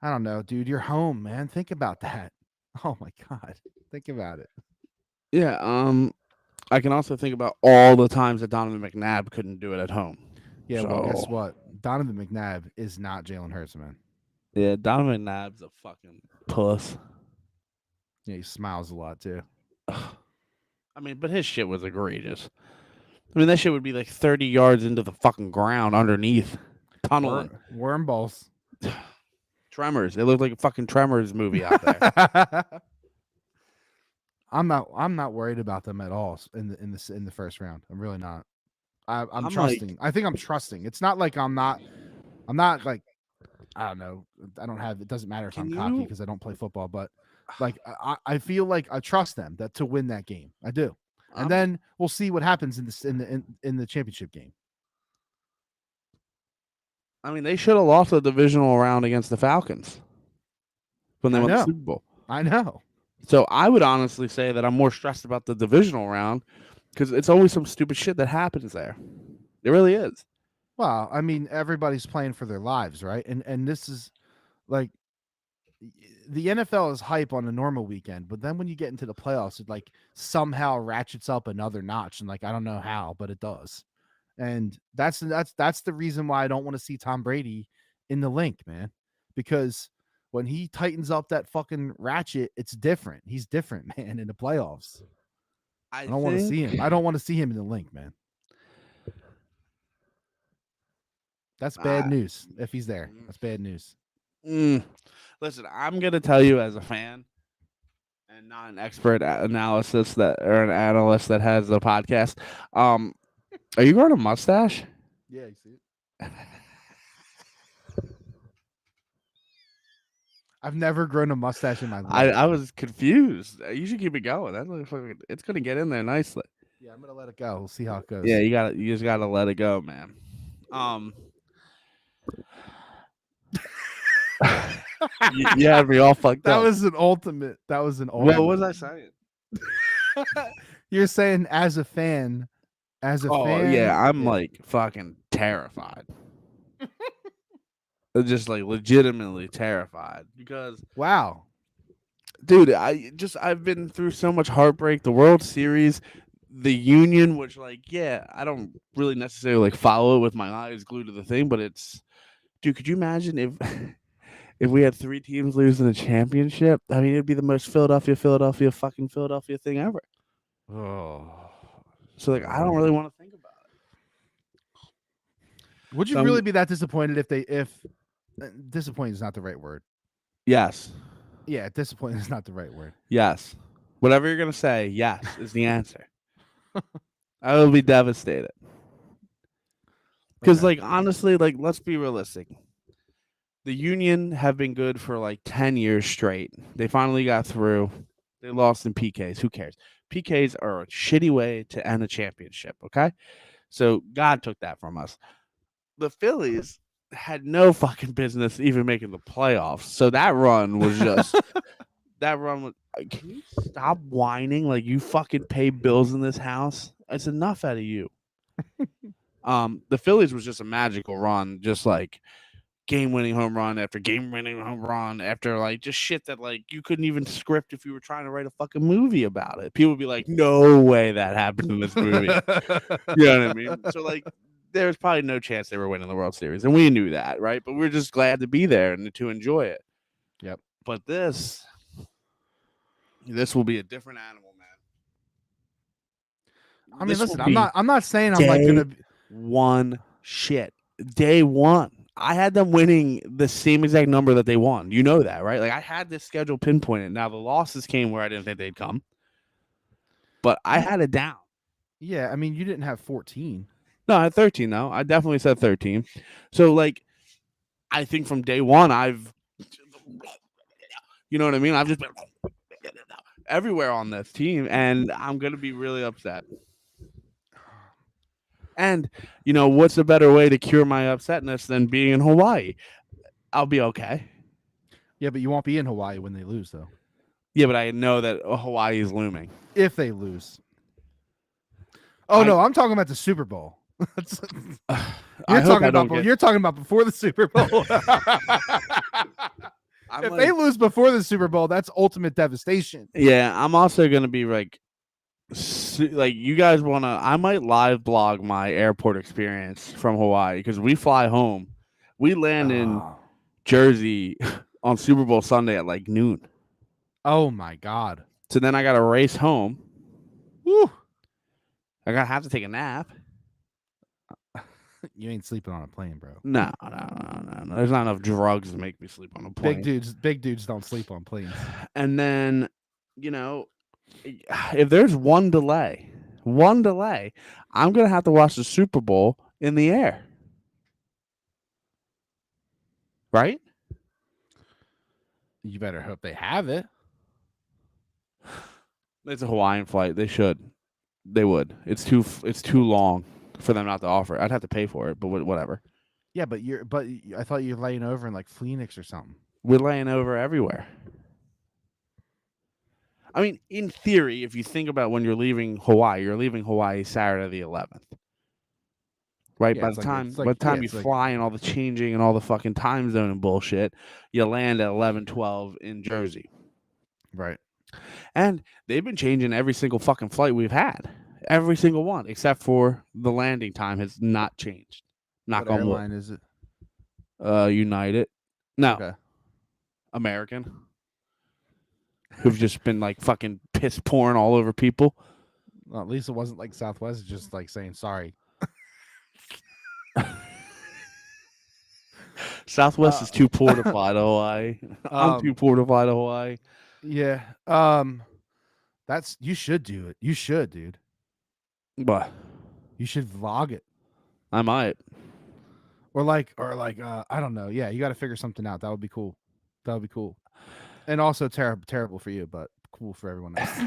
Speaker 1: I don't know, dude, you're home, man. Think about that. Oh my god, think about it.
Speaker 2: Yeah. I can also think about all the times that Donovan McNabb couldn't do it at home.
Speaker 1: Yeah, well, guess
Speaker 2: So
Speaker 1: what? Donovan McNabb is not Jalen Hurts, man.
Speaker 2: yeah, Donovan McNabb's a fucking puss.
Speaker 1: Yeah, he smiles a lot too.
Speaker 2: I mean, but his shit was egregious. I mean, that shit would be like 30 yards into the fucking ground underneath, tunneling.
Speaker 1: Worm balls.
Speaker 2: Tremors. It looked like a fucking Tremors movie out there.
Speaker 1: I'm not worried about them at all in the first round. I'm really not. I'm
Speaker 2: I'm
Speaker 1: trusting.
Speaker 2: like,
Speaker 1: I think I'm trusting. It's not like I'm not like, I don't know. I don't have. It doesn't matter if I'm
Speaker 2: can
Speaker 1: cocky
Speaker 2: you?
Speaker 1: because I don't play football, but like I feel like I trust them to win that game. I do, and
Speaker 2: I'm,
Speaker 1: then we'll see what happens in the championship game.
Speaker 2: I mean, they should have lost the divisional round against the Falcons when they
Speaker 1: I
Speaker 2: won the
Speaker 1: know.
Speaker 2: Super Bowl.
Speaker 1: I know.
Speaker 2: So I would honestly say that I'm more stressed about the divisional round because it's always some stupid shit that happens there. It really is.
Speaker 1: Well, I mean, everybody's playing for their lives, right? And this is like the NFL is hype on a normal weekend, but then when you get into the playoffs, it like somehow ratchets up another notch, and like I don't know how, but it does. And that's the reason why I don't want to see Tom Brady in the link, man, because when he tightens up that fucking ratchet, it's different. He's different, man, in the playoffs. I
Speaker 2: I
Speaker 1: don't want to
Speaker 2: think.
Speaker 1: see him. I don't want to see him in the link, man. That's bad
Speaker 2: I,
Speaker 1: news if he's there. That's bad news.
Speaker 2: listen, I'm gonna tell you as a fan and not an expert analysis that or an analyst that has a podcast. Are you growing a mustache?
Speaker 1: Yeah, you see it. I've never grown a mustache in my life.
Speaker 2: I was confused. You should keep it going. That looks like it's gonna get in there nicely.
Speaker 1: Yeah, I'm gonna let it go. We'll see how it goes.
Speaker 2: Yeah, you just gotta let it go, man. You had me all fucked
Speaker 1: That
Speaker 2: up.
Speaker 1: was an ultimate. That was an
Speaker 2: What
Speaker 1: ultimate.
Speaker 2: was I saying?
Speaker 1: You're saying as a fan,
Speaker 2: Oh yeah, I'm
Speaker 1: yeah.
Speaker 2: like fucking terrified. Just like legitimately terrified because
Speaker 1: Wow.
Speaker 2: dude, I've been through so much heartbreak. The World Series, the Union, which like yeah, I don't really necessarily like follow it with my eyes glued to the thing, but it's dude. Could you imagine if if we had 3 teams losing the championship? I mean, it'd be the most fucking Philadelphia thing ever.
Speaker 1: Oh.
Speaker 2: So like, I don't really want to think about it.
Speaker 1: Would you
Speaker 2: So
Speaker 1: really be that disappointed if disappointed is not the right word.
Speaker 2: yes,
Speaker 1: Yeah, disappointed is not the right word.
Speaker 2: Yes. Whatever you're gonna say, yes is the answer. I will be devastated. Because,
Speaker 1: Okay.
Speaker 2: like, honestly, like, let's be realistic. The Union have been good for like 10 years straight. They finally got through. They lost in PKs. Who cares? PKs are a shitty way to end a championship, okay? So God took that from us. The Phillies had no fucking business even making the playoffs. So that run was just that run was can you stop whining like you fucking pay bills in this house? It's enough out of you. The Phillies was just a magical run, just like game winning home run after game winning home run after like just shit that like you couldn't even script if you were trying to write a fucking movie about it. People would be like, no way that happened in this movie. You know what I mean? So like there's probably no chance they were winning the World Series. And we knew that, right? But we're just glad to be there and to enjoy it.
Speaker 1: Yep.
Speaker 2: But this will be a different animal, man.
Speaker 1: I mean,
Speaker 2: This will
Speaker 1: listen, I'm
Speaker 2: be
Speaker 1: not. I'm not saying I'm like
Speaker 2: day
Speaker 1: gonna.
Speaker 2: one shit. Day one. I had them winning the same exact number that they won. You know that, right? Like I had this schedule pinpointed. Now the losses came where I didn't think they'd come, but I had it down.
Speaker 1: Yeah, I mean, you didn't have 14.
Speaker 2: No, I had 13 though. I definitely said 13. So like I think from day one I've you know what I mean? I've just been everywhere on this team and I'm gonna be really upset. And you know, what's a better way to cure my upsetness than being in Hawaii? I'll be okay.
Speaker 1: Yeah, but you won't be in Hawaii when they lose, though.
Speaker 2: Yeah, but I know that Hawaii is looming.
Speaker 1: If they lose. Oh
Speaker 2: I
Speaker 1: no, I'm talking about the Super Bowl.
Speaker 2: I
Speaker 1: You're
Speaker 2: hope
Speaker 1: talking
Speaker 2: I
Speaker 1: about.
Speaker 2: don't get.
Speaker 1: You're talking about before the Super Bowl.
Speaker 2: I'm
Speaker 1: If
Speaker 2: like,
Speaker 1: they lose before the Super Bowl, that's ultimate devastation.
Speaker 2: yeah, I'm also gonna be like, like you guys wanna. I might live blog my airport experience from Hawaii because we fly home. We land in
Speaker 1: Oh,
Speaker 2: Jersey on Super Bowl Sunday at like noon.
Speaker 1: oh my God.
Speaker 2: So then I got to race home.
Speaker 1: Woo.
Speaker 2: I gotta have to take a nap.
Speaker 1: You ain't sleeping on a plane, bro.
Speaker 2: No. There's not enough drugs to make me sleep on a plane.
Speaker 1: Big dudes don't sleep on planes.
Speaker 2: And then, you know, if there's one delay, I'm gonna have to watch the Super Bowl in the air. Right?
Speaker 1: You better hope they have it.
Speaker 2: It's a Hawaiian flight. They should. They would. It's too long for them not to offer it. I'd have to pay for it, but whatever.
Speaker 1: Yeah, but I thought you're laying over in like Phoenix or something.
Speaker 2: We're laying over everywhere. I mean, in theory, if you think about when you're leaving Hawaii Saturday the 11th. Right?
Speaker 1: Yeah,
Speaker 2: By
Speaker 1: it's
Speaker 2: the
Speaker 1: like
Speaker 2: time
Speaker 1: it's like yeah,
Speaker 2: you
Speaker 1: it's like
Speaker 2: fly and all the changing and all the fucking time zone and bullshit, you land at 11:12 in Jersey.
Speaker 1: right.
Speaker 2: And they've been changing every single fucking flight we've had. Every single one, except for the landing time has not changed. Knock
Speaker 1: What
Speaker 2: on wood.
Speaker 1: airline is it?
Speaker 2: United. No,
Speaker 1: Okay.
Speaker 2: American. Who've just been like fucking piss pouring all over people.
Speaker 1: Well, at least it wasn't like Southwest, it's just like saying sorry.
Speaker 2: Southwest is too poor to fly to Hawaii. I'm too poor to fly to Hawaii.
Speaker 1: Yeah. That's you should do it. You should, dude.
Speaker 2: But
Speaker 1: You should vlog it.
Speaker 2: I might.
Speaker 1: Or like I don't know. Yeah, you got to figure something out. That would be cool. That would be cool. And also terrible for you, but cool for everyone else.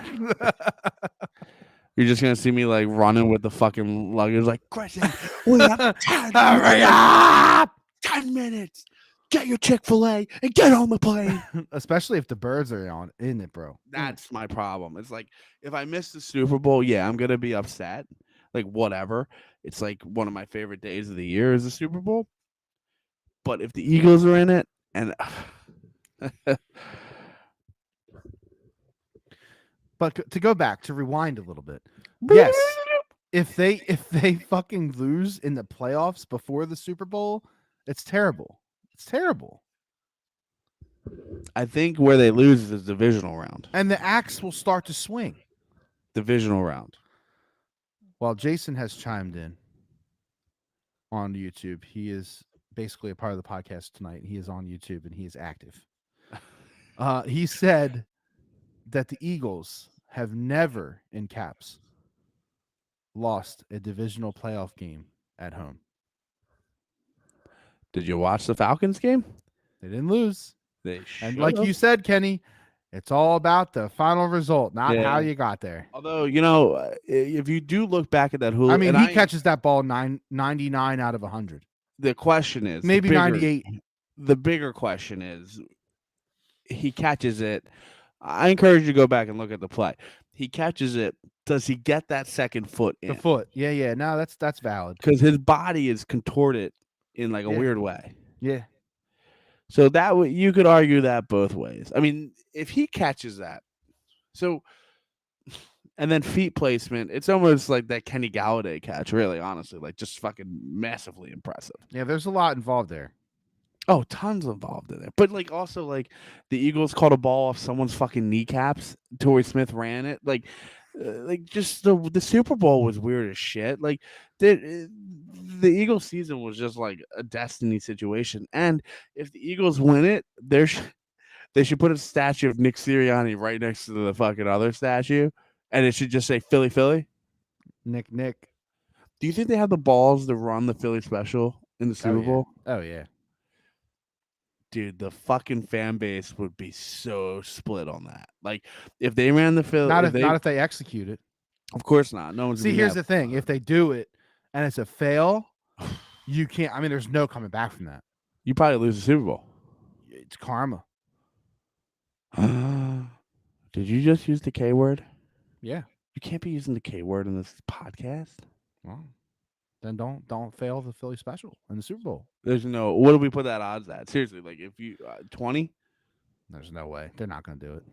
Speaker 2: You're just gonna see me like running with the fucking luggage, like Christian. We have 10
Speaker 1: Hurry up!
Speaker 2: 10 minutes. Get your Chick-fil-A and get on the plane.
Speaker 1: Especially if the birds are on in it, bro.
Speaker 2: That's my problem. It's like if I miss the Super Bowl, yeah, I'm gonna be upset. Like whatever. It's like one of my favorite days of the year is the Super Bowl. But if the Eagles are in it, and
Speaker 1: But to go back to rewind a little bit, yes, if they fucking lose in the playoffs before the Super Bowl, it's terrible. It's terrible.
Speaker 2: I think where they lose is the divisional round.
Speaker 1: And the axe will start to swing.
Speaker 2: Divisional round.
Speaker 1: Well, Jason has chimed in on YouTube. He is basically a part of the podcast tonight. He is on YouTube and he is active. He said that the Eagles have never, in caps, lost a divisional playoff game at home.
Speaker 2: Did you watch the Falcons game?
Speaker 1: They didn't lose.
Speaker 2: They
Speaker 1: And
Speaker 2: should
Speaker 1: like
Speaker 2: have.
Speaker 1: you said, Kenny, it's all about the final result, not how
Speaker 2: Yeah.
Speaker 1: you got there.
Speaker 2: Although, if you do look back at that
Speaker 1: I
Speaker 2: Julio,
Speaker 1: mean,
Speaker 2: and
Speaker 1: he catches that ball 99 out of 100.
Speaker 2: the question is
Speaker 1: Maybe 98.
Speaker 2: the bigger question is he catches it. I encourage you to go back and look at the play. He catches it. Does he get that second foot
Speaker 1: The
Speaker 2: in?
Speaker 1: foot. Yeah. No, that's valid.
Speaker 2: Because his body is contorted in like a
Speaker 1: Yeah.
Speaker 2: weird way.
Speaker 1: Yeah.
Speaker 2: So that you could argue that both ways. I mean, if he catches that, so and then feet placement, it's almost like that Kenny Galladay catch. Really, honestly, like just fucking massively impressive.
Speaker 1: Yeah, there's a lot involved there.
Speaker 2: Oh, tons involved in it. But like also like the Eagles caught a ball off someone's fucking kneecaps. Torrey Smith ran it. Like just the Super Bowl was weird as shit. Like the Eagles season was just like a destiny situation. And if the Eagles win it, they should put a statue of Nick Sirianni right next to the fucking other statue, and it should just say Philly, Philly.
Speaker 1: Nick.
Speaker 2: Do you think they have the balls to run the Philly special in the Super Bowl?
Speaker 1: Oh, yeah.
Speaker 2: Dude, the fucking fan base would be so split on that. Like, if they ran the Philly,
Speaker 1: Not if they execute it.
Speaker 2: of course not. No one's.
Speaker 1: See, here's the thing: if they do it and it's a fail, you can't. I mean, there's no coming back from that.
Speaker 2: You probably lose the Super Bowl.
Speaker 1: It's karma.
Speaker 2: Did you just use the K word?
Speaker 1: Yeah.
Speaker 2: You can't be using the K word in this podcast.
Speaker 1: Well, then don't fail the Philly special in the Super Bowl.
Speaker 2: There's no. What do we put that odds at? Seriously, like if you 20.
Speaker 1: There's no way they're not going to do it.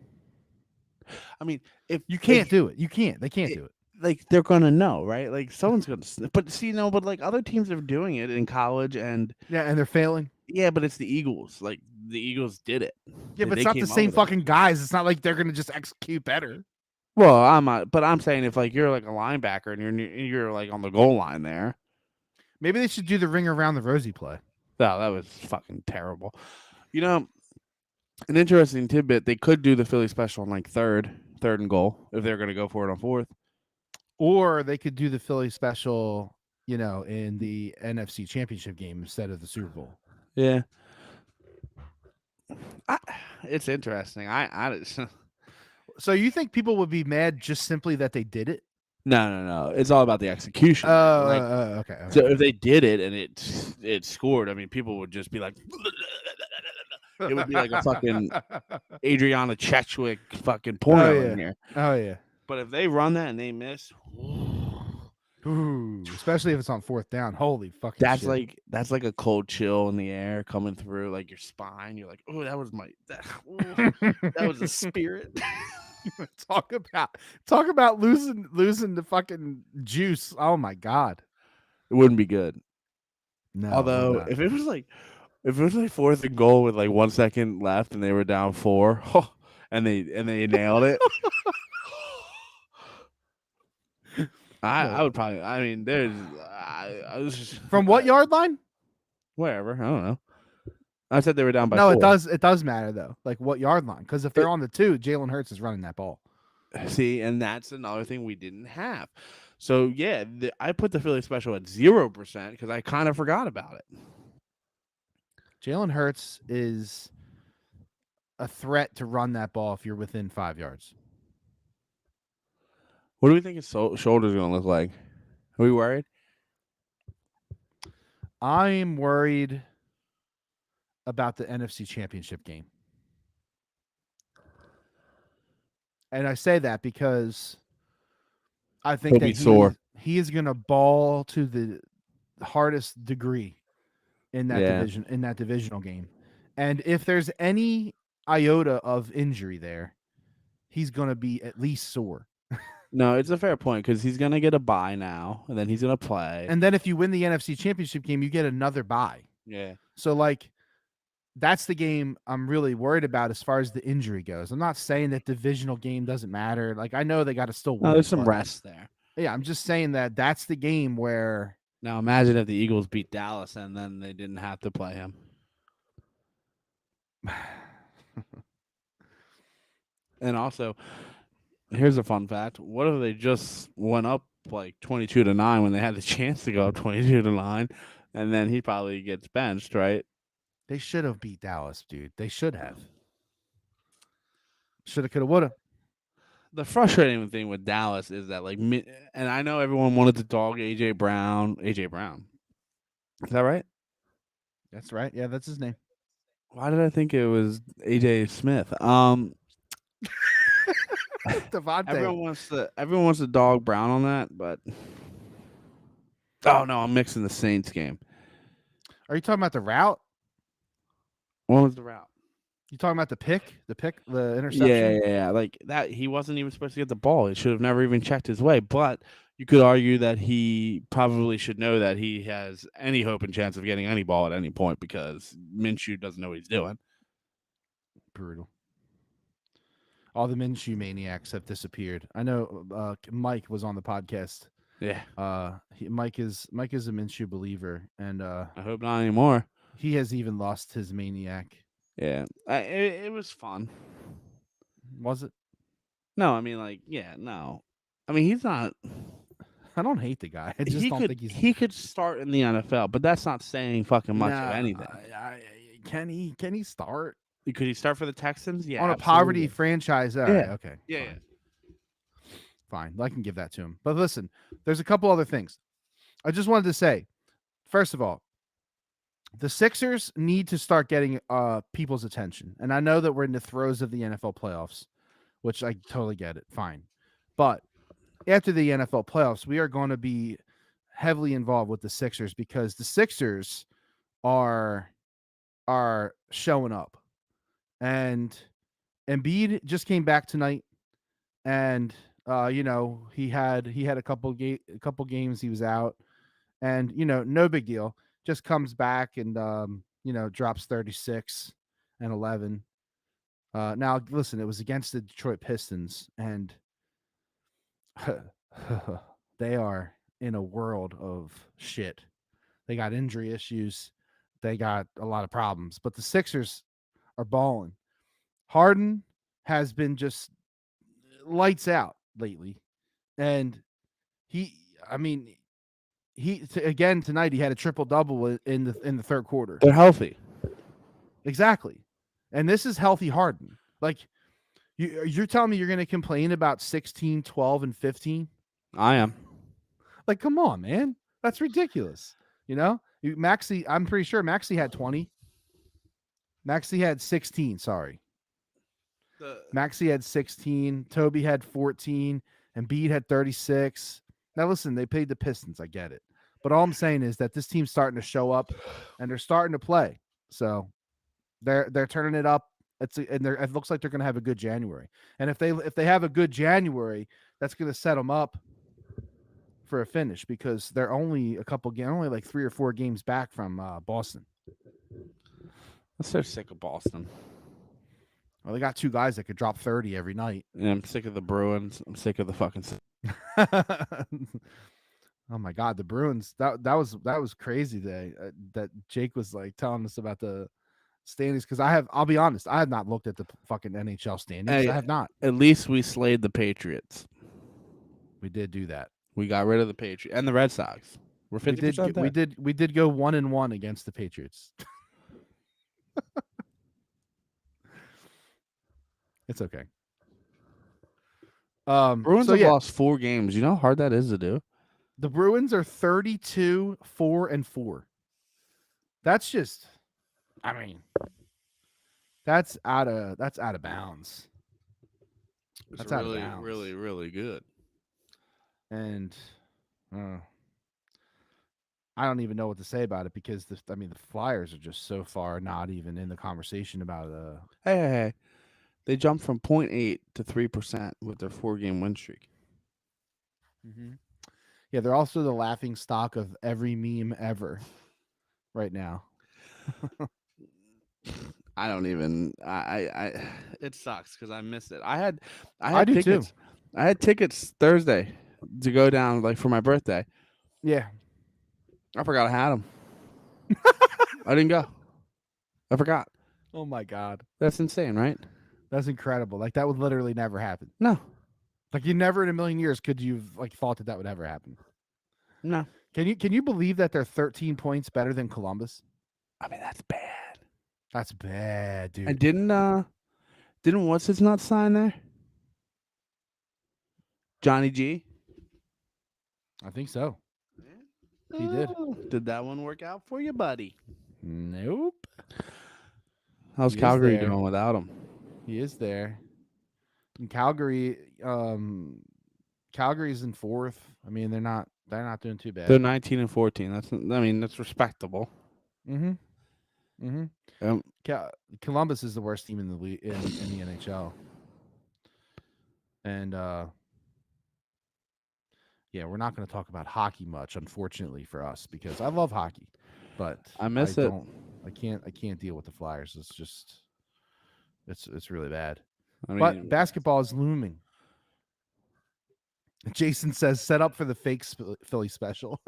Speaker 2: I mean, if
Speaker 1: You can't do it. You can't. They can't do it.
Speaker 2: Like they're gonna know, right? Like someone's gonna. But see, no, but like other teams are doing it in college, and
Speaker 1: Yeah, and they're failing.
Speaker 2: yeah, but it's the Eagles. Like the Eagles did it.
Speaker 1: Yeah, but
Speaker 2: They
Speaker 1: it's not
Speaker 2: came
Speaker 1: the
Speaker 2: up
Speaker 1: same
Speaker 2: with it.
Speaker 1: fucking guys. It's not like they're going to just execute better.
Speaker 2: Well, I'm not, but I'm saying if like you're like a linebacker and you're like on the goal line there.
Speaker 1: Maybe they should do the ring around the rosy play.
Speaker 2: No, that was fucking terrible. You know, an interesting tidbit: they could do the Philly special on like third and goal if they're gonna go for it on fourth.
Speaker 1: Or they could do the Philly special, in the NFC Championship game instead of the Super Bowl.
Speaker 2: Yeah, it's interesting. I just.
Speaker 1: So you think people would be mad just simply that they did it?
Speaker 2: No. It's all about the execution.
Speaker 1: Okay.
Speaker 2: So if they did it and it scored, I mean, people would just be like, it would be like a fucking Adriana Chechwick fucking porno in here.
Speaker 1: Oh yeah.
Speaker 2: But if they run that and they miss,
Speaker 1: Ooh, especially if it's on fourth down. Holy fucking shit.
Speaker 2: that's like a cold chill in the air coming through like your spine. You're like, oh, that was that was a spirit.
Speaker 1: Talk about losing the fucking juice. Oh my god.
Speaker 2: It wouldn't be good.
Speaker 1: No.
Speaker 2: Although if it was like fourth and goal with like 1 second left and they were down 4, and they nailed it. I would probably. I mean, there's. I was just,
Speaker 1: from what yard line?
Speaker 2: Wherever. I don't know. I said they were down by.
Speaker 1: No,
Speaker 2: 4.
Speaker 1: it does matter though. Like what yard line? Because if they're on the 2, Jalen Hurts is running that ball.
Speaker 2: See, and that's another thing we didn't have. So yeah, I put the Philly special at 0% because I kind of forgot about it.
Speaker 1: Jalen Hurts is a threat to run that ball if you're within 5 yards.
Speaker 2: What do we think his shoulder's going to look like? Are we worried?
Speaker 1: I'm worried about the NFC Championship game. And I say that because I think he is going to ball to the hardest degree in that division, in that divisional game. And if there's any iota of injury there, he's going to be at least sore.
Speaker 2: No, it's a fair point because he's going to get a bye now, and then he's going to play.
Speaker 1: And then if you win the NFC Championship game, you get another bye.
Speaker 2: Yeah.
Speaker 1: So, like, that's the game I'm really worried about as far as the injury goes. I'm not saying that divisional game doesn't matter. Like, I know they got to still win.
Speaker 2: No, there's some rest there.
Speaker 1: Yeah, I'm just saying that's the game where...
Speaker 2: Now, imagine if the Eagles beat Dallas and then they didn't have to play him. And also, here's a fun fact: what if they just went up like 22-9 when they had the chance to go up 22-9, and then he probably gets benched, right?
Speaker 1: They should have beat Dallas, dude. They should have. Shoulda, coulda, woulda.
Speaker 2: The frustrating thing with Dallas is that and I know everyone wanted to dog AJ Brown. AJ Brown, is that right?
Speaker 1: That's right. Yeah, that's his name.
Speaker 2: Why did I think it was AJ Smith?
Speaker 1: Devontae.
Speaker 2: Everyone wants to dog Brown on that, but oh no, I'm mixing the Saints game.
Speaker 1: Are you talking about the route?
Speaker 2: What was the route?
Speaker 1: You talking about the pick? The
Speaker 2: Yeah,
Speaker 1: interception?
Speaker 2: yeah, yeah. Like that, he wasn't even supposed to get the ball. It should have never even checked his way. But you could argue that he probably should know that he has any hope and chance of getting any ball at any point because Minshew doesn't know what he's doing.
Speaker 1: Brutal. All the Minshew maniacs have disappeared. I know Mike was on the podcast.
Speaker 2: Yeah,
Speaker 1: Mike is a Minshew believer, and
Speaker 2: I hope not anymore.
Speaker 1: he has even lost his maniac.
Speaker 2: Yeah, it was fun.
Speaker 1: Was it?
Speaker 2: No, I mean, like, yeah, no. I mean, he's not.
Speaker 1: I don't hate the guy. I just
Speaker 2: He
Speaker 1: don't
Speaker 2: could
Speaker 1: think he's.
Speaker 2: he could start in the NFL, but that's not saying fucking much of
Speaker 1: Nah,
Speaker 2: anything.
Speaker 1: can he? Can he start
Speaker 2: Could he start for the Texans? Yeah,
Speaker 1: on a poverty
Speaker 2: absolutely.
Speaker 1: franchise? All right,
Speaker 2: Yeah,
Speaker 1: okay,
Speaker 2: yeah,
Speaker 1: fine.
Speaker 2: yeah.
Speaker 1: Fine. I can give that to him. But listen, there's a couple other things. I just wanted to say, first of all, the Sixers need to start getting people's attention. And I know that we're in the throes of the NFL playoffs, which I totally get it. Fine. But after the NFL playoffs, we are going to be heavily involved with the Sixers because the Sixers are showing up. And Embiid just came back tonight, and he had a couple games he was out, and no big deal. Just comes back and drops 36 and 11. Now listen, it was against the Detroit Pistons, and they are in a world of shit. They got injury issues. They got a lot of problems, but the Sixers are balling. Harden has been just lights out lately, and he, I mean, again tonight he had a triple double in the third quarter.
Speaker 2: They're healthy.
Speaker 1: Exactly, and this is healthy Harden. Like you're telling me you're going to complain about 16, 12, and 15?
Speaker 2: I am.
Speaker 1: Like, come on, man, that's ridiculous. Maxi, I'm pretty sure Maxi had 20. Maxi had 16. Sorry. Maxi had 16, Toby had 14, and Embiid had 36. Now listen, they played the Pistons. I get it. But all I'm saying is that this team's starting to show up and they're starting to play. So they're turning it up. It looks like they're going to have a good January. And if they have a good January, that's going to set them up for a finish because they're only only like 3 or 4 games back from Boston.
Speaker 2: I'm so sick of Boston.
Speaker 1: Well, they got 2 guys that could drop 30 every night.
Speaker 2: And I'm sick of the Bruins. I'm sick of the fucking.
Speaker 1: Oh my God, the Bruins! That was crazy today. That Jake was like telling us about the standings because I'll be honest, I have not looked at the fucking NHL standings.
Speaker 2: Hey,
Speaker 1: I have not.
Speaker 2: At least we slayed the Patriots.
Speaker 1: We did do that.
Speaker 2: We got rid of the Patriots and the Red Sox. We're 50% there.
Speaker 1: We did go 1-1 against the Patriots. It's okay.
Speaker 2: Bruins have lost 4 games. You know how hard that is to do?
Speaker 1: The Bruins are 32-4-4. That's just, I mean, that's out of bounds.
Speaker 2: That's really, really, really good.
Speaker 1: And I don't even know what to say about it because the Flyers are just so far not even in the conversation about
Speaker 2: Hey. They jumped from 0.8 to 3% with their 4-game win streak.
Speaker 1: Mm-hmm. Yeah, they're also the laughing stock of every meme ever right now.
Speaker 2: I don't even. I it sucks because I missed it. I had
Speaker 1: tickets.
Speaker 2: Too. I had tickets Thursday to go down like for my birthday.
Speaker 1: Yeah,
Speaker 2: I forgot I had them. I didn't go. I forgot.
Speaker 1: Oh my God,
Speaker 2: that's insane, right?
Speaker 1: That's incredible. Like that would literally never happen.
Speaker 2: No,
Speaker 1: Like you never in a million years could you've like thought that would ever happen.
Speaker 2: no.
Speaker 1: Can you believe that they're 13 points better than Columbus?
Speaker 2: I mean, that's bad.
Speaker 1: That's bad,
Speaker 2: And
Speaker 1: dude.
Speaker 2: didn't what's his not sign there? Johnny G.
Speaker 1: I think so. He did.
Speaker 2: Did that one work out for you, buddy?
Speaker 1: Nope.
Speaker 2: How's
Speaker 1: He is
Speaker 2: Calgary
Speaker 1: there.
Speaker 2: doing without him?
Speaker 1: He is there. And Calgary, Calgary's in fourth. I mean, they're not doing too
Speaker 2: They're
Speaker 1: bad.
Speaker 2: 19 and 14. That's respectable.
Speaker 1: Mm-hmm. Mm-hmm.
Speaker 2: Um,
Speaker 1: Columbus is the worst team in the league in the NHL. And yeah, we're not going to talk about hockey much, unfortunately for us, because I love hockey, but
Speaker 2: I miss it.
Speaker 1: I can't deal with the Flyers. It's just it's really bad.
Speaker 2: I
Speaker 1: But
Speaker 2: mean,
Speaker 1: basketball is looming. Jason says, "Set up for the fake Philly special."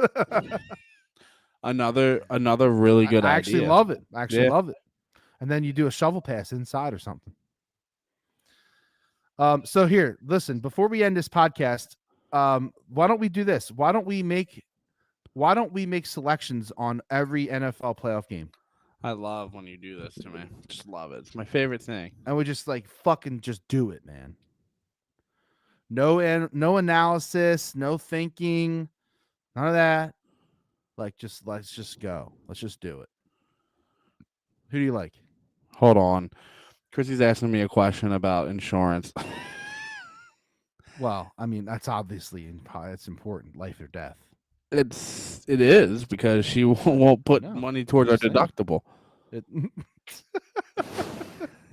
Speaker 2: another really good
Speaker 1: I actually
Speaker 2: idea.
Speaker 1: love it. I actually
Speaker 2: Yeah.
Speaker 1: love it. And then you do a shovel pass inside or something. So here, listen, before we end this podcast, why don't we do this? Why don't we make selections on every NFL playoff game?
Speaker 2: I love when you do this to me. Just love it. It's my favorite thing.
Speaker 1: And we just like fucking just do it, man. No analysis, no thinking, none of that. Like let's just go. Let's just do it. Who do you like?
Speaker 2: Hold on. Chrissy's asking me a question about insurance.
Speaker 1: Well, I mean, that's obviously it's important, life or death.
Speaker 2: It is because she won't put
Speaker 1: No,
Speaker 2: money towards
Speaker 1: I'm
Speaker 2: our
Speaker 1: just saying.
Speaker 2: deductible.
Speaker 1: It,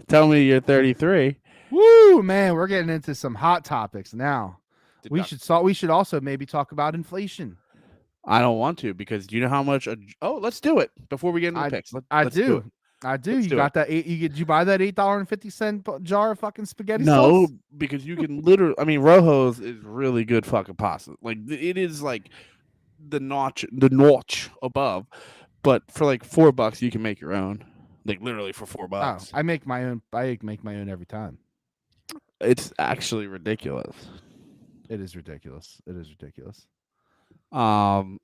Speaker 2: Tell me you're 33.
Speaker 1: woo, man, we're getting into some hot topics now. We
Speaker 2: Deduct-
Speaker 1: we should also maybe talk about inflation.
Speaker 2: I don't want to because do you know how much? Let's do it before we get into the picks. Let's do it.
Speaker 1: I do.
Speaker 2: Let's
Speaker 1: You
Speaker 2: do
Speaker 1: got that? Did you buy that $8.50 jar of fucking spaghetti
Speaker 2: No,
Speaker 1: sauce?
Speaker 2: because you can literally. I mean, Rojo's is really good fucking pasta. Like it is like the notch above. But for like $4, you can make your own. Like literally for
Speaker 1: Oh,
Speaker 2: $4.
Speaker 1: I make my own. I make my own every time.
Speaker 2: It's actually ridiculous.
Speaker 1: It is ridiculous. It is ridiculous.
Speaker 2: What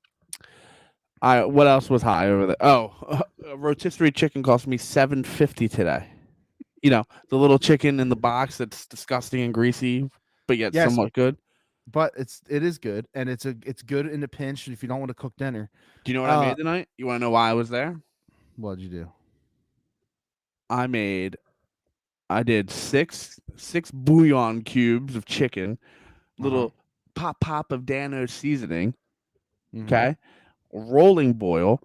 Speaker 2: else was high over there? Oh, a rotisserie chicken cost me $7.50 today. You know, the little chicken in the box that's disgusting and greasy, but yet
Speaker 1: Yes.
Speaker 2: somewhat good.
Speaker 1: But it is good, and it's good in a pinch if you don't want to cook dinner.
Speaker 2: Do you know what I made tonight? You want to know why I was there?
Speaker 1: What'd you do?
Speaker 2: I did six bouillon cubes of chicken, little pop of Dano's seasoning.
Speaker 1: Mhm.
Speaker 2: Okay, rolling boil,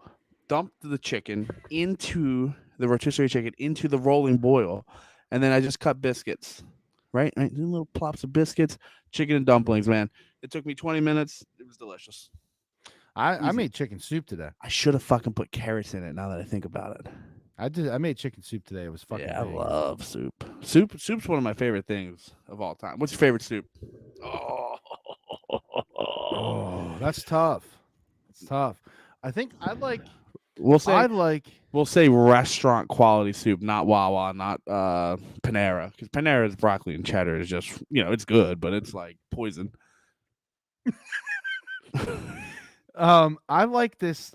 Speaker 2: dumped the chicken into the rotisserie chicken into the rolling boil, and then I just cut biscuits. Right, little plops of biscuits, chicken and dumplings. Man, it took me 20 minutes. It was delicious.
Speaker 1: I
Speaker 2: Easy.
Speaker 1: made chicken soup today.
Speaker 2: I should have fucking put carrots in it. Now that I think about it.
Speaker 1: I did. I made chicken soup today. It was fucking.
Speaker 2: Yeah, I
Speaker 1: big.
Speaker 2: love soup. Soup's one of my favorite things of all time. What's your favorite soup?
Speaker 1: Oh, that's tough. It's tough. I think I like.
Speaker 2: We'll say
Speaker 1: I like.
Speaker 2: we'll say restaurant quality soup, not Wawa, not Panera, because Panera's broccoli and cheddar is just it's good, but it's like poison.
Speaker 1: I like this.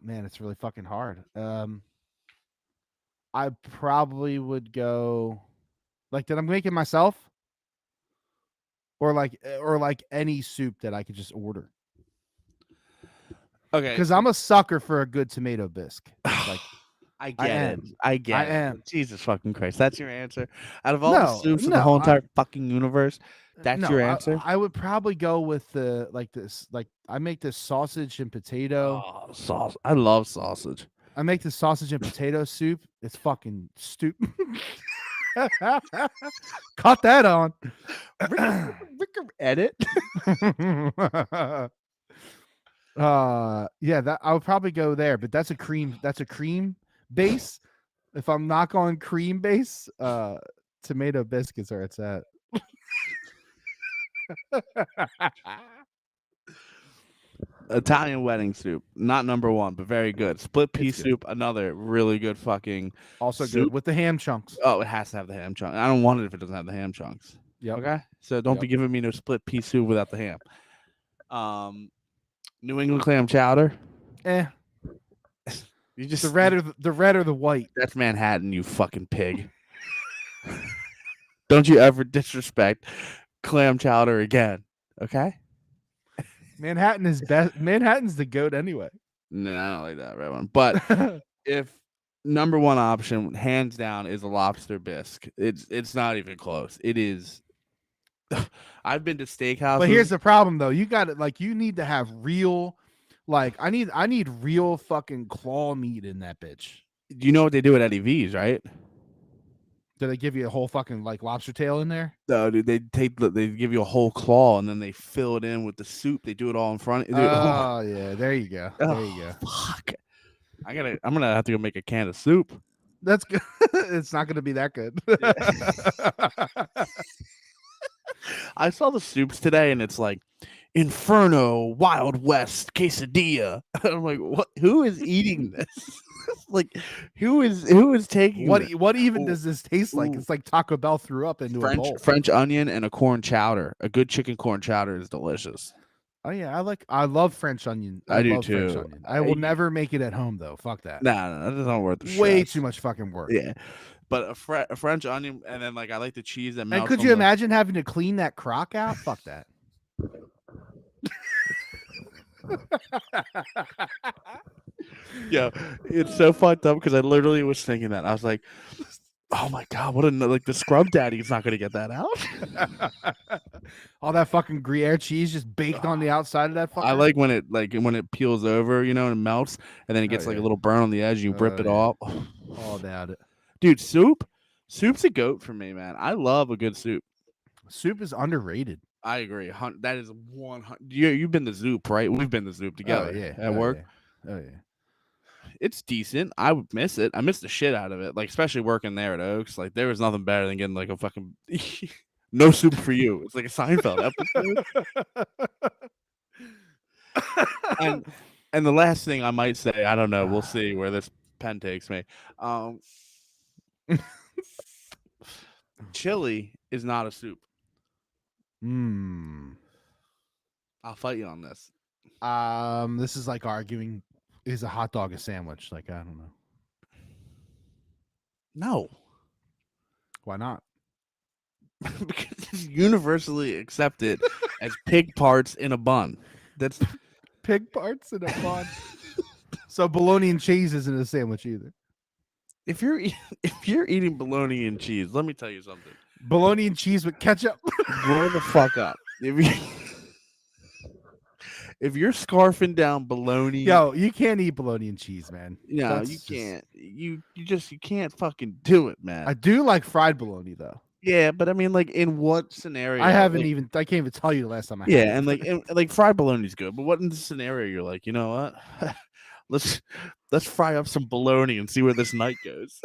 Speaker 1: Man, it's really fucking hard. I probably would go. Like that I'm making myself. Or like any soup that I could just order.
Speaker 2: Okay,
Speaker 1: Because I'm a sucker for a good tomato bisque. Like
Speaker 2: I get it. Jesus fucking Christ, that's your answer. Out of all the soups in the whole entire fucking universe, that's your answer.
Speaker 1: I would probably go with the this. Like I make this sausage and potato.
Speaker 2: Oh, sauce! I love sausage.
Speaker 1: I make the sausage and potato soup. It's fucking stupid. Cut that on.
Speaker 2: Edit.
Speaker 1: Yeah, that I would probably go there, but that's a cream base. If I'm not going cream base, tomato biscuits are it's at.
Speaker 2: Italian wedding soup, not number one, but very good. Split pea
Speaker 1: It's good.
Speaker 2: soup, another really good fucking
Speaker 1: Also good
Speaker 2: soup.
Speaker 1: with the ham chunks.
Speaker 2: Oh, it has to have the ham chunks. I don't want it if it doesn't have the ham chunks.
Speaker 1: Yep.
Speaker 2: Okay, so don't be
Speaker 1: Yep.
Speaker 2: giving me no split pea soup without the ham. New England clam chowder.
Speaker 1: Eh.
Speaker 2: You
Speaker 1: The
Speaker 2: just
Speaker 1: red or the red or the white.
Speaker 2: that's Manhattan, you fucking pig. Don't you ever disrespect clam chowder again, okay?
Speaker 1: Manhattan is best. Manhattan's the goat anyway.
Speaker 2: No, I don't like that red one. But if number one option, hands down, is a lobster bisque, it's not even close. It is. I've been to steakhouses.
Speaker 1: But here's the problem though. You got it. Like you need to have real. Like I need real fucking claw meat in that bitch.
Speaker 2: Do you know what they do at Eddie V's, right?
Speaker 1: Do they give you a whole fucking like lobster tail in there?
Speaker 2: No, dude, they give you a whole claw and then they fill it in with the soup. They do it all in front.
Speaker 1: Oh yeah, there you go. There you go.
Speaker 2: Fuck. I'm gonna have to go make a can of soup.
Speaker 1: That's good. It's not going to be that good.
Speaker 2: I saw the soups today, and it's like Inferno Wild West quesadilla. I'm like, what? Who is eating this? Like, who is taking
Speaker 1: What
Speaker 2: this?
Speaker 1: what even does this taste like?
Speaker 2: Ooh.
Speaker 1: It's like Taco Bell threw up into a bowl.
Speaker 2: French onion and a corn chowder. A good chicken corn chowder is delicious.
Speaker 1: Oh yeah, I love French onion.
Speaker 2: I do
Speaker 1: love French
Speaker 2: too.
Speaker 1: onion. I will never make it at home though. Fuck that.
Speaker 2: Nah, that's not worth the
Speaker 1: Way
Speaker 2: stress.
Speaker 1: too much fucking work.
Speaker 2: Yeah, but a French onion, and then like I like the cheese that
Speaker 1: And
Speaker 2: melts.
Speaker 1: could
Speaker 2: on
Speaker 1: you
Speaker 2: the-
Speaker 1: imagine having to clean that crock out? Fuck that.
Speaker 2: Yeah, it's so fucked up because I literally was thinking that. I was like, oh my god, what a like the scrub daddy's not gonna get that out.
Speaker 1: All that fucking Gruyere cheese just baked on the outside of that fucker.
Speaker 2: I like when it peels over, you know, and melts, and then it gets like
Speaker 1: yeah.
Speaker 2: a little burn on the edge. You rip it
Speaker 1: yeah.
Speaker 2: off.
Speaker 1: All about it.
Speaker 2: Dude, soup's a goat for me, man. I love a good soup.
Speaker 1: Soup is underrated.
Speaker 2: I agree. That is 100. You've been to Zoop, right? We've been to Zoop together.
Speaker 1: Oh, yeah.
Speaker 2: At work.
Speaker 1: Yeah. Oh yeah.
Speaker 2: It's decent. I would miss it. I miss the shit out of it. Like especially working there at Oaks. Like there was nothing better than getting like a fucking no soup for you. It's like a Seinfeld episode. and the last thing I might say, I don't know. We'll see where this pen takes me. Chili is not a soup. I'll fight you on this.
Speaker 1: This is like arguing, is a hot dog a sandwich? Like, I don't know.
Speaker 2: No.
Speaker 1: Why not?
Speaker 2: Because it's universally accepted as pig parts in a bun. That's
Speaker 1: pig parts in a bun. So bologna and cheese isn't a sandwich either.
Speaker 2: If you're eating bologna and cheese, let me tell you something.
Speaker 1: Bologna and cheese with ketchup.
Speaker 2: Grow the fuck up. If you're scarfing down bologna,
Speaker 1: yo, you can't eat bologna and cheese, man.
Speaker 2: No, you can't. You can't fucking do it, man.
Speaker 1: I do like fried bologna though.
Speaker 2: Yeah, but I mean, like, in what scenario?
Speaker 1: I can't even tell you the last time I had
Speaker 2: Yeah,
Speaker 1: it.
Speaker 2: and like fried bologna's good, but what in the scenario you're like, you know what? let's fry up some bologna and see where this night goes.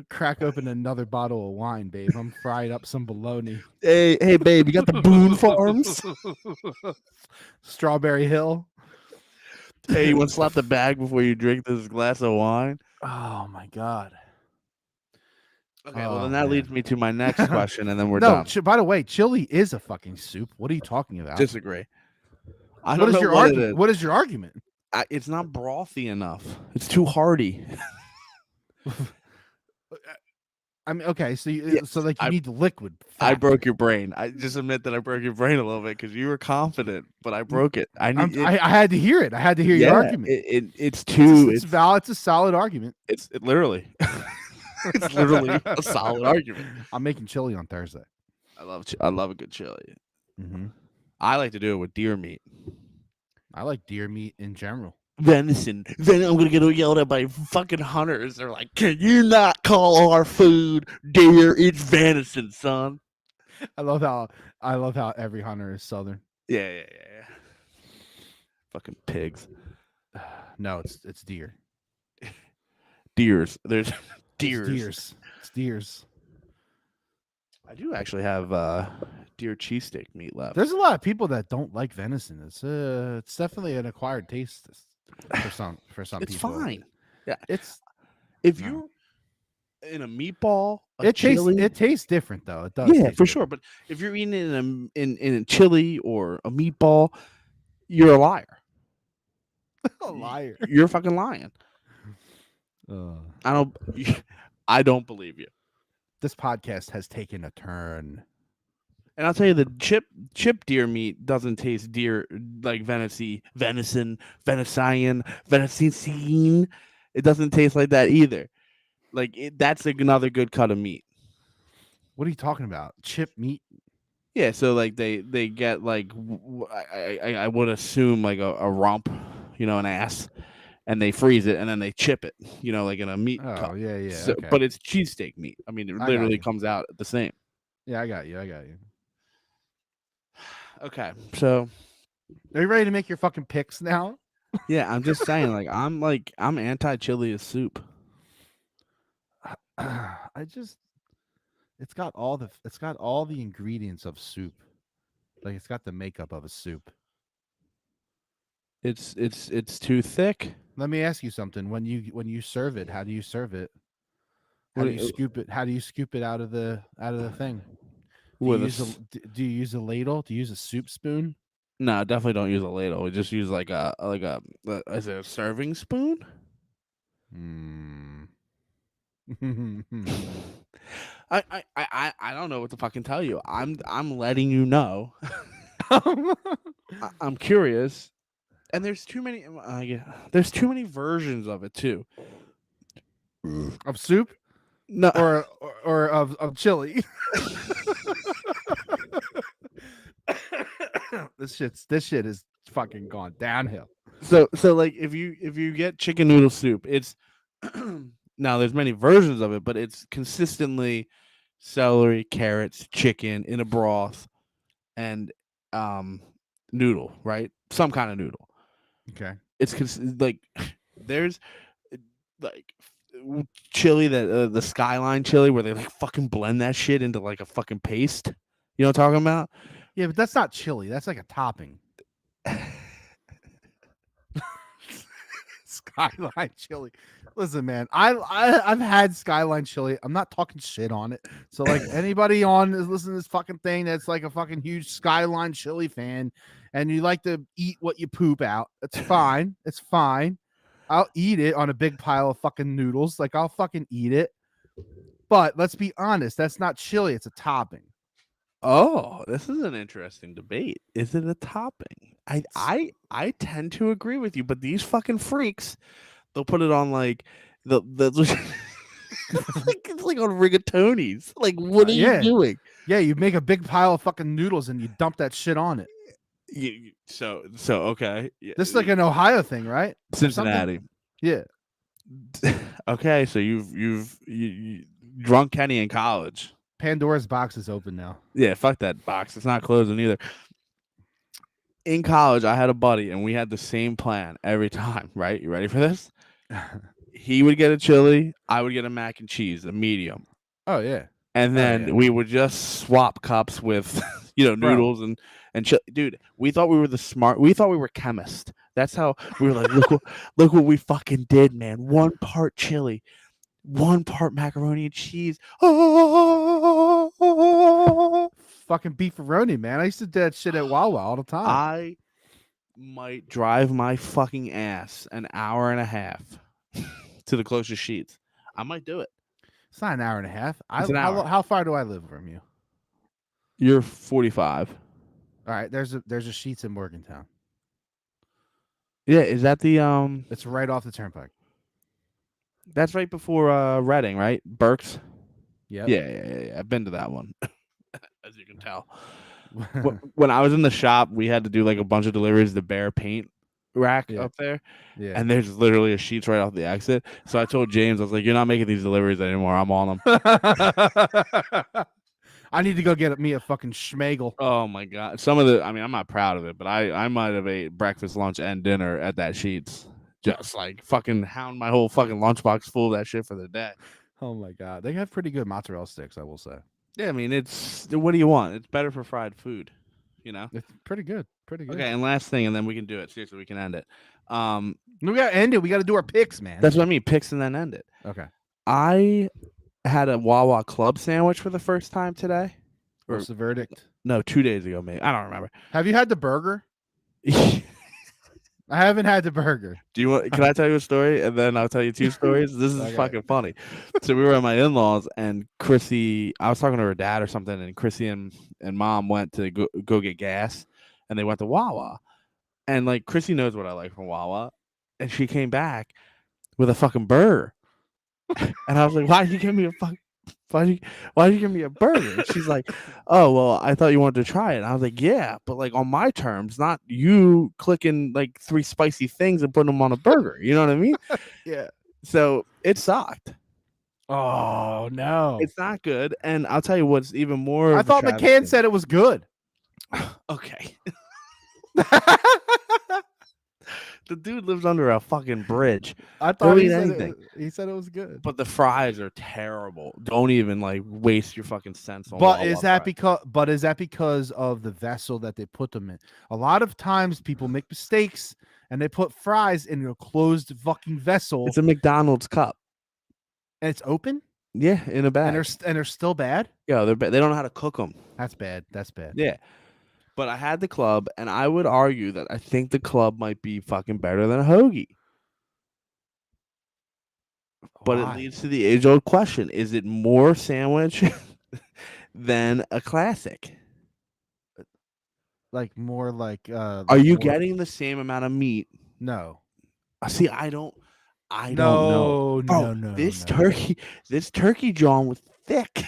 Speaker 1: Crack open another bottle of wine, babe. I'm fried up some bologna.
Speaker 2: Hey, babe, you got the Boone Farms?
Speaker 1: Strawberry Hill.
Speaker 2: Hey, you want to slap the bag before you drink this glass of wine?
Speaker 1: Oh my god.
Speaker 2: Okay, well then that leads me to my next question, and then we're
Speaker 1: done.
Speaker 2: By
Speaker 1: the way, chili is a fucking soup. What are you talking about?
Speaker 2: Disagree.
Speaker 1: What is your argument? What is your argument?
Speaker 2: It's not brothy enough. It's too hearty.
Speaker 1: I mean, okay, so you need the liquid.
Speaker 2: I broke your brain. I just admit that I broke your brain a little bit because you were confident, but I broke it. I
Speaker 1: had to hear it. I had to hear your argument.
Speaker 2: It's too.
Speaker 1: It's valid. It's a solid argument.
Speaker 2: It's literally. It's literally a solid argument.
Speaker 1: I'm making chili on Thursday.
Speaker 2: I love a good chili.
Speaker 1: Mm-hmm.
Speaker 2: I like to do it with deer meat.
Speaker 1: I like deer meat in general.
Speaker 2: Venison. Then I'm gonna get yelled at by fucking hunters. They're like, "Can you not call our food deer? It's venison, son."
Speaker 1: I love how every hunter is Southern.
Speaker 2: Yeah. Fucking pigs.
Speaker 1: No, it's deer.
Speaker 2: Deers. There's deers.
Speaker 1: It's deers.
Speaker 2: I do actually have deer cheesesteak meat left.
Speaker 1: There's a lot of people that don't like venison. It's definitely an acquired taste for some
Speaker 2: It's
Speaker 1: people.
Speaker 2: fine. Yeah,
Speaker 1: It's
Speaker 2: if
Speaker 1: no.
Speaker 2: you're in a meatball, a chili,
Speaker 1: It tastes different though. It does
Speaker 2: yeah,
Speaker 1: taste
Speaker 2: for sure.
Speaker 1: different.
Speaker 2: But if you're eating it in a chili or a meatball, you're a liar.
Speaker 1: A liar.
Speaker 2: You're fucking lying.
Speaker 1: Uh,
Speaker 2: I don't. I don't believe you.
Speaker 1: this podcast has taken a turn.
Speaker 2: And I'll tell you, the chip deer meat doesn't taste deer like venison, venison. It doesn't taste like that either. Like that's another good cut of meat.
Speaker 1: What are you talking about? Chip meat?
Speaker 2: Yeah, so like they get like I would assume like a rump, an ass, and they freeze it and then they chip it, like in a meat
Speaker 1: Oh
Speaker 2: cup.
Speaker 1: yeah, yeah.
Speaker 2: So,
Speaker 1: Okay,
Speaker 2: but it's cheesesteak meat. I mean, it
Speaker 1: I got
Speaker 2: literally
Speaker 1: you.
Speaker 2: comes out the same.
Speaker 1: Yeah, I got you. I got you.
Speaker 2: Okay, so
Speaker 1: Are you ready to make your fucking picks now?
Speaker 2: yeah, I'm just saying, I'm anti chili as soup.
Speaker 1: I just it's got all the ingredients of soup. Like it's got the makeup of a soup.
Speaker 2: It's too thick.
Speaker 1: Let me ask you something. When you serve it, how do you serve it? How
Speaker 2: What
Speaker 1: do
Speaker 2: do
Speaker 1: you
Speaker 2: you-
Speaker 1: scoop it? How do you scoop it out of the thing?
Speaker 2: With a s-
Speaker 1: Do you use a ladle? Do you use a soup spoon?
Speaker 2: No, definitely don't use a ladle. We just use like a is it a serving spoon?
Speaker 1: Hmm.
Speaker 2: I don't know what to fucking tell you. I'm letting you know. I'm curious, and there's too many. There's too many versions of it too.
Speaker 1: Of soup
Speaker 2: No,
Speaker 1: or of chili. This shit is fucking gone downhill.
Speaker 2: so like if you get chicken noodle soup, it's now there's many versions of it, but it's consistently celery, carrots, chicken in a broth, and noodle, right? Some kind of noodle.
Speaker 1: Okay.
Speaker 2: It's like there's like chili that the Skyline chili where they like fucking blend that shit into like a fucking paste. You know what I'm talking about?
Speaker 1: Yeah, but that's not chili. That's like a topping. Skyline chili. Listen, man, I've had Skyline chili. I'm not talking shit on it. So like anybody on is listening to this fucking thing that's like a fucking huge Skyline chili fan, and you like to eat what you poop out. It's fine. It's fine. I'll eat it on a big pile of fucking noodles. Like I'll fucking eat it. But let's be honest, that's not chili. It's a topping.
Speaker 2: Oh, this is an interesting debate. Is it a topping? I tend to agree with you, but these fucking freaks, they'll put it on like the it's like on rigatonis. Like, what are you
Speaker 1: Yeah.
Speaker 2: doing?
Speaker 1: Yeah, you make a big pile of fucking noodles and you dump that shit on it.
Speaker 2: So okay, yeah,
Speaker 1: This is like an Ohio thing, right? Or something?
Speaker 2: Cincinnati.
Speaker 1: Yeah.
Speaker 2: Okay, so you drunk Kenny in college.
Speaker 1: Pandora's box is open now.
Speaker 2: Yeah, fuck that box. It's not closing either. In college, I had a buddy, and we had the same plan every time. Right? You ready for this? He would get a chili. I would get a mac and cheese, a medium,
Speaker 1: Oh yeah.
Speaker 2: and then we would just swap cups with, noodles and chili. Dude, we thought we were we thought we were chemists. That's how we were like, look what we fucking did, man. 1 part chili, 1 part macaroni and cheese.
Speaker 1: Fucking beefaroni, man. I used to do that shit at Wawa all the time.
Speaker 2: I might drive my fucking ass an hour and a half to the closest Sheets. I might do it.
Speaker 1: It's not an hour and a half.
Speaker 2: It's an hour.
Speaker 1: How far do I live from you?
Speaker 2: You're 45.
Speaker 1: All right, there's a Sheets in Morgantown.
Speaker 2: Yeah, is that the
Speaker 1: It's right off the turnpike.
Speaker 2: That's right before Reading, right? Burke's.
Speaker 1: Yep.
Speaker 2: Yeah. I've been to that one, as you can tell. When I was in the shop, we had to do like a bunch of deliveries to Bear paint rack up there.
Speaker 1: Yeah.
Speaker 2: And there's literally a Sheets right off the exit. So I told James, I was like, "You're not making these deliveries anymore. I'm on them."
Speaker 1: I need to go get me a fucking schmegel.
Speaker 2: Oh my god! I'm not proud of it, but I might have ate breakfast, lunch, and dinner at that Sheets. Just like fucking hound my whole fucking lunchbox full of that shit for the day.
Speaker 1: Oh my god, they have pretty good mozzarella sticks, I will say.
Speaker 2: Yeah, I mean, it's what do you want? It's better for fried food, you know.
Speaker 1: It's pretty good. Pretty good.
Speaker 2: Okay, and last thing, and then we can do it. Seriously, we can end it.
Speaker 1: We gotta end it. We gotta do our picks, man.
Speaker 2: That's what I mean. Picks and then end it.
Speaker 1: Okay.
Speaker 2: I had a Wawa Club sandwich for the first time today. Or
Speaker 1: What's the verdict?
Speaker 2: no, 2 days ago, maybe. I don't remember.
Speaker 1: Have you had the burger? I haven't had the burger.
Speaker 2: Do you want? Can I tell you a story, and then I'll tell you 2 stories? This is
Speaker 1: Okay.
Speaker 2: fucking funny. So we were at my in-laws, and Chrissy, I was talking to her dad or something, and Chrissy and mom went to go get gas, and they went to Wawa, and like Chrissy knows what I like from Wawa, and she came back with a fucking burger, and I was like, "Why did you give me a fuck? Why did you give me a burger?" And she's like, "Oh well, I thought you wanted to try it." And I was like, "Yeah, but like on my terms, not you clicking like 3 spicy things and putting them on a burger." You know what I mean?
Speaker 1: Yeah.
Speaker 2: So it sucked.
Speaker 1: Oh no.
Speaker 2: It's not good. And I'll tell you what's even more.
Speaker 1: I thought McCann said it was good.
Speaker 2: Okay. The dude lives under a fucking bridge.
Speaker 1: I thought
Speaker 2: he said
Speaker 1: he said it was good.
Speaker 2: But the fries are terrible. Don't even like waste your fucking cents on.
Speaker 1: But
Speaker 2: Wawa
Speaker 1: is that
Speaker 2: fries.
Speaker 1: is that because of the vessel that they put them in? A lot of times people make mistakes and they put fries in a closed fucking vessel.
Speaker 2: It's a McDonald's cup.
Speaker 1: And it's open?
Speaker 2: Yeah, in a bag.
Speaker 1: And they're still bad?
Speaker 2: Yeah, they don't know how to cook them.
Speaker 1: That's bad. That's bad.
Speaker 2: Yeah. But I had the club, and I would argue that I think the club might be fucking better than a hoagie. But it leads to the age-old question: is it more sandwich than a classic?
Speaker 1: Like more like
Speaker 2: are you getting the same amount of meat?
Speaker 1: No.
Speaker 2: See, I don't know.
Speaker 1: No.
Speaker 2: This turkey John was thick.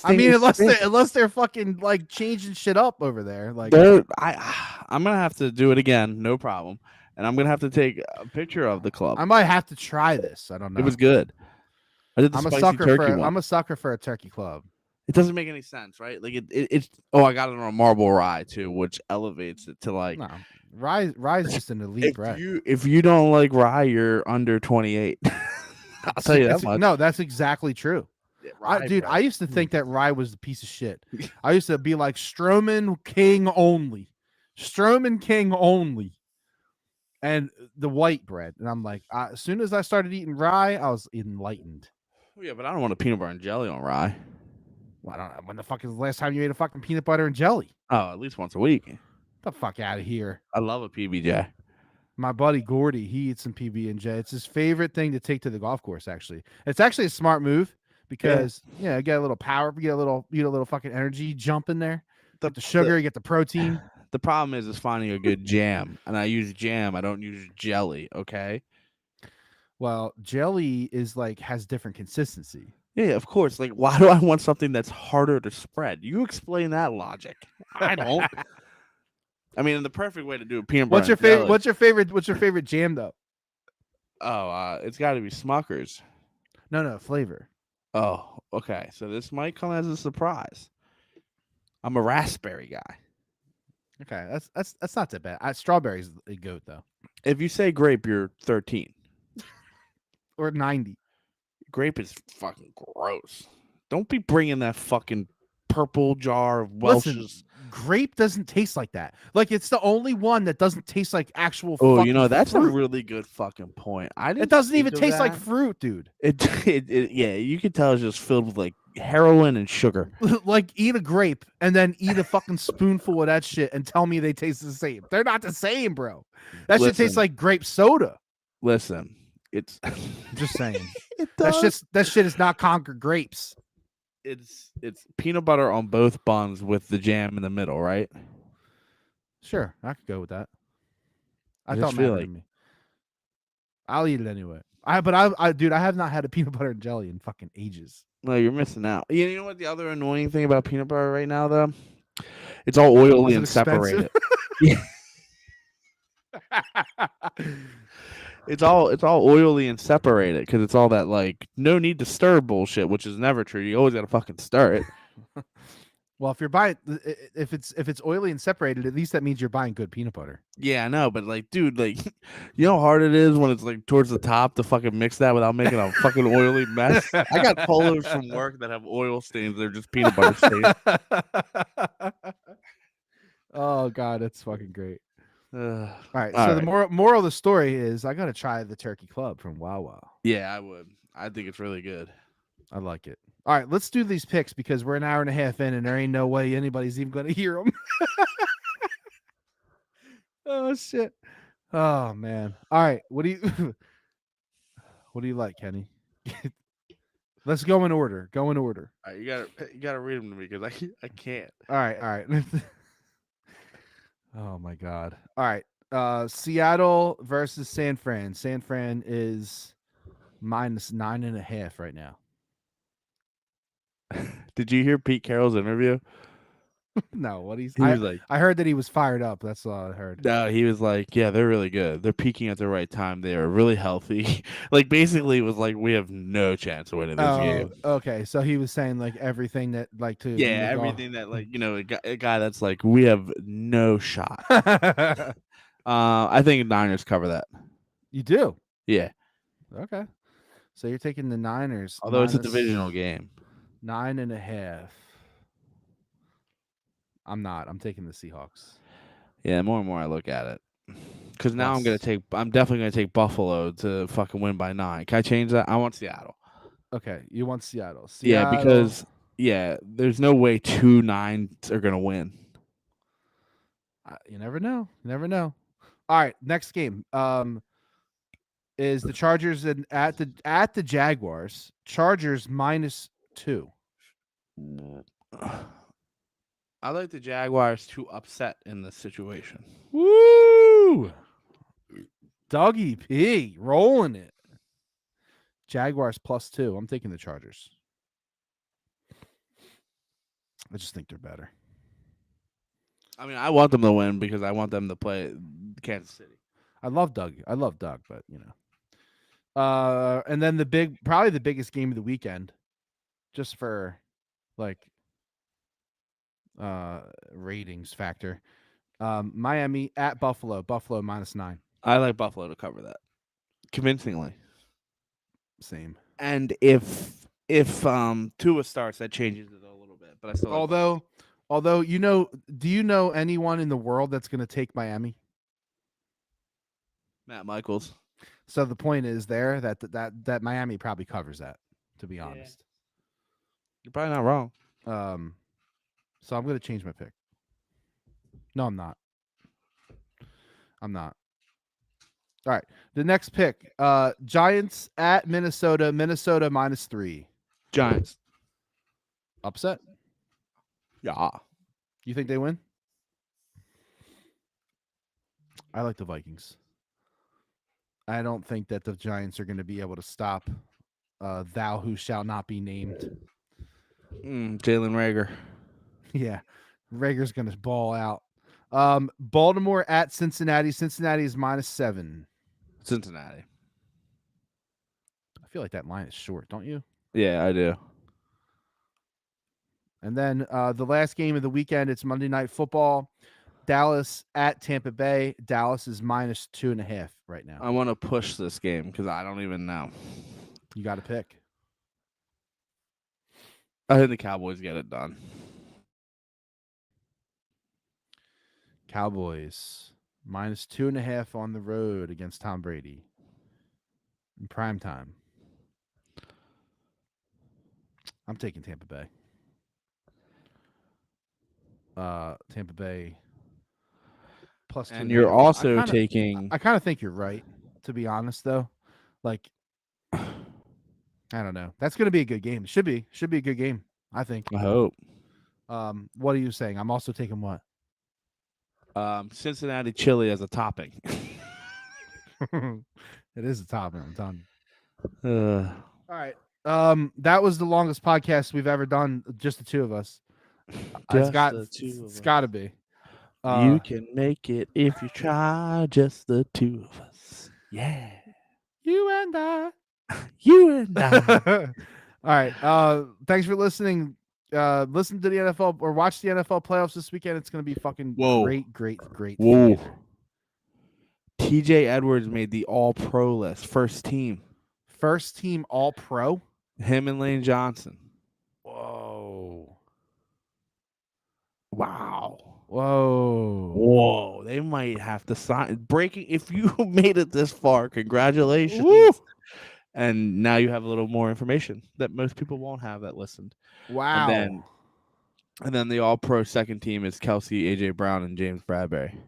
Speaker 1: I mean, unless they're fucking like changing shit up over there. Like
Speaker 2: I'm gonna have to do it again, no problem. And I'm gonna have to take a picture of the club.
Speaker 1: I might have to try this. I don't know.
Speaker 2: It was good. I did the spicy turkey one.
Speaker 1: I'm a sucker for a turkey club.
Speaker 2: It doesn't make any sense, right? Like it's. Oh, I got it on a marble rye too, which elevates it to like.
Speaker 1: No, rye is just an elite bread.
Speaker 2: If you don't like rye, you're under 28. I'll tell you that much.
Speaker 1: No, that's exactly true. Dude, I used to think that rye was a piece of shit. I used to be like Stroman King only. Stroman King only. And the white bread. And I'm like, as soon as I started eating rye, I was enlightened.
Speaker 2: Oh, yeah, but I don't want a peanut butter and jelly on rye.
Speaker 1: Well, I don't know. When the fuck is the last time you ate a fucking peanut butter and jelly?
Speaker 2: Oh, at least once a week. Get
Speaker 1: the fuck out of here.
Speaker 2: I love a PBJ.
Speaker 1: My buddy Gordy, he eats some PB&J. It's his favorite thing to take to the golf course, actually. It's actually a smart move. Because you get a little power, you get a little fucking energy jump in there. Get the sugar, you get the protein.
Speaker 2: The problem is finding a good jam, and I use jam. I don't use jelly. Okay.
Speaker 1: Well, jelly is like has different consistency.
Speaker 2: Yeah, of course. Like, why do I want something that's harder to spread? You explain that logic. I don't. I mean, the perfect way to do a peanut butter.
Speaker 1: What's your favorite jam though?
Speaker 2: Oh, it's got to be Smucker's.
Speaker 1: No, flavor.
Speaker 2: Oh, okay. So this might come as a surprise. I'm a raspberry guy.
Speaker 1: Okay, that's not that bad. Strawberry's a goat though.
Speaker 2: If you say grape, you're 13
Speaker 1: or 90.
Speaker 2: Grape is fucking gross. Don't be bringing that fucking purple jar of Welch's.
Speaker 1: Listen, grape doesn't taste like that. Like it's the only one that doesn't taste like actual.
Speaker 2: Oh, that's
Speaker 1: fruit.
Speaker 2: a really good fucking point.
Speaker 1: It doesn't even taste like fruit, dude.
Speaker 2: Yeah, you can tell it's just filled with like heroin and sugar.
Speaker 1: Like eat a grape and then eat a fucking spoonful of that shit and tell me they taste the same. They're not the same, bro. That shit tastes like grape soda.
Speaker 2: Listen, it's
Speaker 1: just saying. That shit is not Concord grapes.
Speaker 2: It's peanut butter on both buns with the jam in the middle, right?
Speaker 1: Sure, I could go with that.
Speaker 2: I don't feel like
Speaker 1: me. I'll eat it anyway. Dude, I have not had a peanut butter and jelly in fucking ages.
Speaker 2: No, you're missing out. You know what the other annoying thing about peanut butter right now, though? It's all oily and separated. It's all oily and separated because it's all that like no need to stir bullshit, which is never true. You always gotta fucking stir it.
Speaker 1: Well, if you're buying, if it's oily and separated, at least that means you're buying good peanut butter.
Speaker 2: Yeah, I know, but like, dude, like, you know how hard it is when it's like towards the top to fucking mix that without making a fucking oily mess. I got polos from work that have oil stains. They're just peanut butter stains.
Speaker 1: Oh God, that's fucking great.
Speaker 2: All
Speaker 1: All right, so the
Speaker 2: right.
Speaker 1: moral of the story is I gotta try the turkey club from Wawa.
Speaker 2: Yeah, I would. I think it's really good.
Speaker 1: I like it. All right, let's do these picks because we're an hour and a half in, and there ain't no way anybody's even gonna hear them. Oh shit. Oh man. All right, what do you what do you like, Kenny? Let's go in order. Go in order.
Speaker 2: All right, you gotta read them to me because I can't.
Speaker 1: All right, all right. Oh my god. All right. Seattle versus San Fran. San Fran is -9.5 right now.
Speaker 2: Did you hear Pete Carroll's interview?
Speaker 1: No, what he's
Speaker 2: He was like,
Speaker 1: I heard that he was fired up. That's all I heard.
Speaker 2: no, he was like, yeah, they're really good. They're peaking at the right time. They are really healthy. Like, basically, it was like, we have no chance of winning this game.
Speaker 1: Okay. So he was saying like everything that like to
Speaker 2: Yeah, everything that, like, a guy that's like, we have no shot. I think Niners cover that.
Speaker 1: You do?
Speaker 2: Yeah,
Speaker 1: Okay. So you're taking the Niners
Speaker 2: although it's a
Speaker 1: minus
Speaker 2: divisional game.
Speaker 1: 9.5. I'm not. I'm taking the Seahawks.
Speaker 2: Yeah, more and more I look at it. Because now I'm
Speaker 1: Plus.
Speaker 2: definitely gonna take Buffalo to fucking win by 9. Can I change that? I want Seattle.
Speaker 1: Okay, you want Seattle.
Speaker 2: Yeah,
Speaker 1: Seattle.
Speaker 2: because there's no way 2 9s are gonna win.
Speaker 1: You never know. You never know. All right, next game. Is the Chargers at the Jaguars. Chargers -2.
Speaker 2: I like the Jaguars to upset in this situation.
Speaker 1: Woo! Dougie P rolling it. Jaguars +2. I'm taking the Chargers. I just think they're better.
Speaker 2: I mean, I want them to win because I want them to play Kansas City.
Speaker 1: I love Doug, but you know. And then probably the biggest game of the weekend, just for like ratings factor. Miami at Buffalo. Buffalo -9.
Speaker 2: I like Buffalo to cover that convincingly.
Speaker 1: Same.
Speaker 2: And if Tua starts, that changes it a little bit. But I still like Buffalo.
Speaker 1: Although do you know anyone in the world that's going to take Miami?
Speaker 2: Matt Michaels.
Speaker 1: So the point is there that Miami probably covers that. To be honest,
Speaker 2: You're probably not wrong.
Speaker 1: So I'm going to change my pick. No, I'm not. I'm not. All right. The next pick, Giants at Minnesota. Minnesota -3.
Speaker 2: Giants.
Speaker 1: Upset.
Speaker 2: Yeah.
Speaker 1: You think they win? I like the Vikings. I don't think that the Giants are going to be able to stop thou who shall not be named.
Speaker 2: Jalen Reagor.
Speaker 1: Yeah. Rager's going to ball out. Baltimore at Cincinnati. Cincinnati is -7.
Speaker 2: Cincinnati.
Speaker 1: I feel like that line is short, don't you?
Speaker 2: Yeah, I do.
Speaker 1: And then the last game of the weekend, it's Monday Night Football. Dallas at Tampa Bay. Dallas is -2.5 right now.
Speaker 2: I want to push this game because I don't even know.
Speaker 1: You got to pick.
Speaker 2: I think the Cowboys get it done.
Speaker 1: Cowboys -2.5 on the road against Tom Brady in prime time. I'm taking Tampa Bay. Tampa Bay +2.
Speaker 2: And you're also taking.
Speaker 1: I kind of think you're right, to be honest, though. Like, I don't know. That's going to be a good game. Should be a good game, I think.
Speaker 2: I hope.
Speaker 1: What are you saying? I'm also taking what?
Speaker 2: Cincinnati chili as a topping.
Speaker 1: It is a topping. I'm telling you.
Speaker 2: All
Speaker 1: right. That was the longest podcast we've ever done. Just the two of us. It's got to be.
Speaker 2: You can make it if you try. Just the two of us. Yeah.
Speaker 1: You and I.
Speaker 2: You and I.
Speaker 1: All right. Thanks for listening. listen to the NFL or watch the NFL playoffs this weekend. It's going to be fucking
Speaker 2: Whoa.
Speaker 1: great
Speaker 2: Whoa.
Speaker 1: theater.
Speaker 2: TJ Edwards made the all-pro list, first team.
Speaker 1: First team All Pro.
Speaker 2: Him and Lane Johnson.
Speaker 1: Whoa.
Speaker 2: Wow.
Speaker 1: Whoa.
Speaker 2: They might have to sign breaking. If you made it this far, congratulations.
Speaker 1: Woo.
Speaker 2: And now you have a little more information that most people won't have that listened.
Speaker 1: Wow.
Speaker 2: And then the all-pro second team is Kelsey, AJ Brown, and James Bradbury.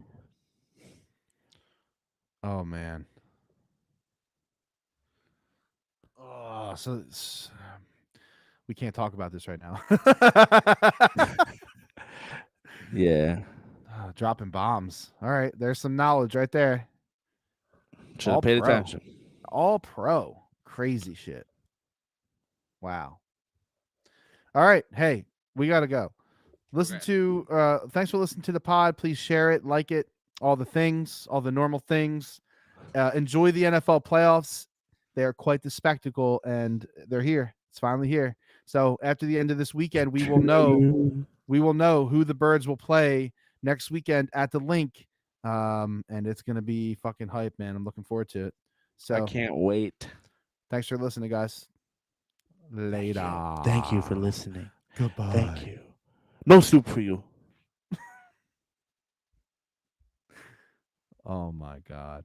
Speaker 1: Oh man. Oh, so we can't talk about this right now.
Speaker 2: Yeah.
Speaker 1: Dropping bombs. All right, there's some knowledge right there.
Speaker 2: Should have paid attention.
Speaker 1: All pro. Crazy shit. Wow. All right. Hey, we got to go. Thanks for listening to the pod. Please share it, like it, all the things, all the normal things. Enjoy the NFL playoffs. They are quite the spectacle, and they're here. It's finally here. So after the end of this weekend, we will know who the Birds will play next weekend at the Link. And it's gonna be fucking hype, man. I'm looking forward to it. So
Speaker 2: I can't wait.
Speaker 1: Thanks for listening, guys. Later.
Speaker 2: Thank you for listening.
Speaker 1: Goodbye.
Speaker 2: Thank you. No soup for you.
Speaker 1: Oh my God.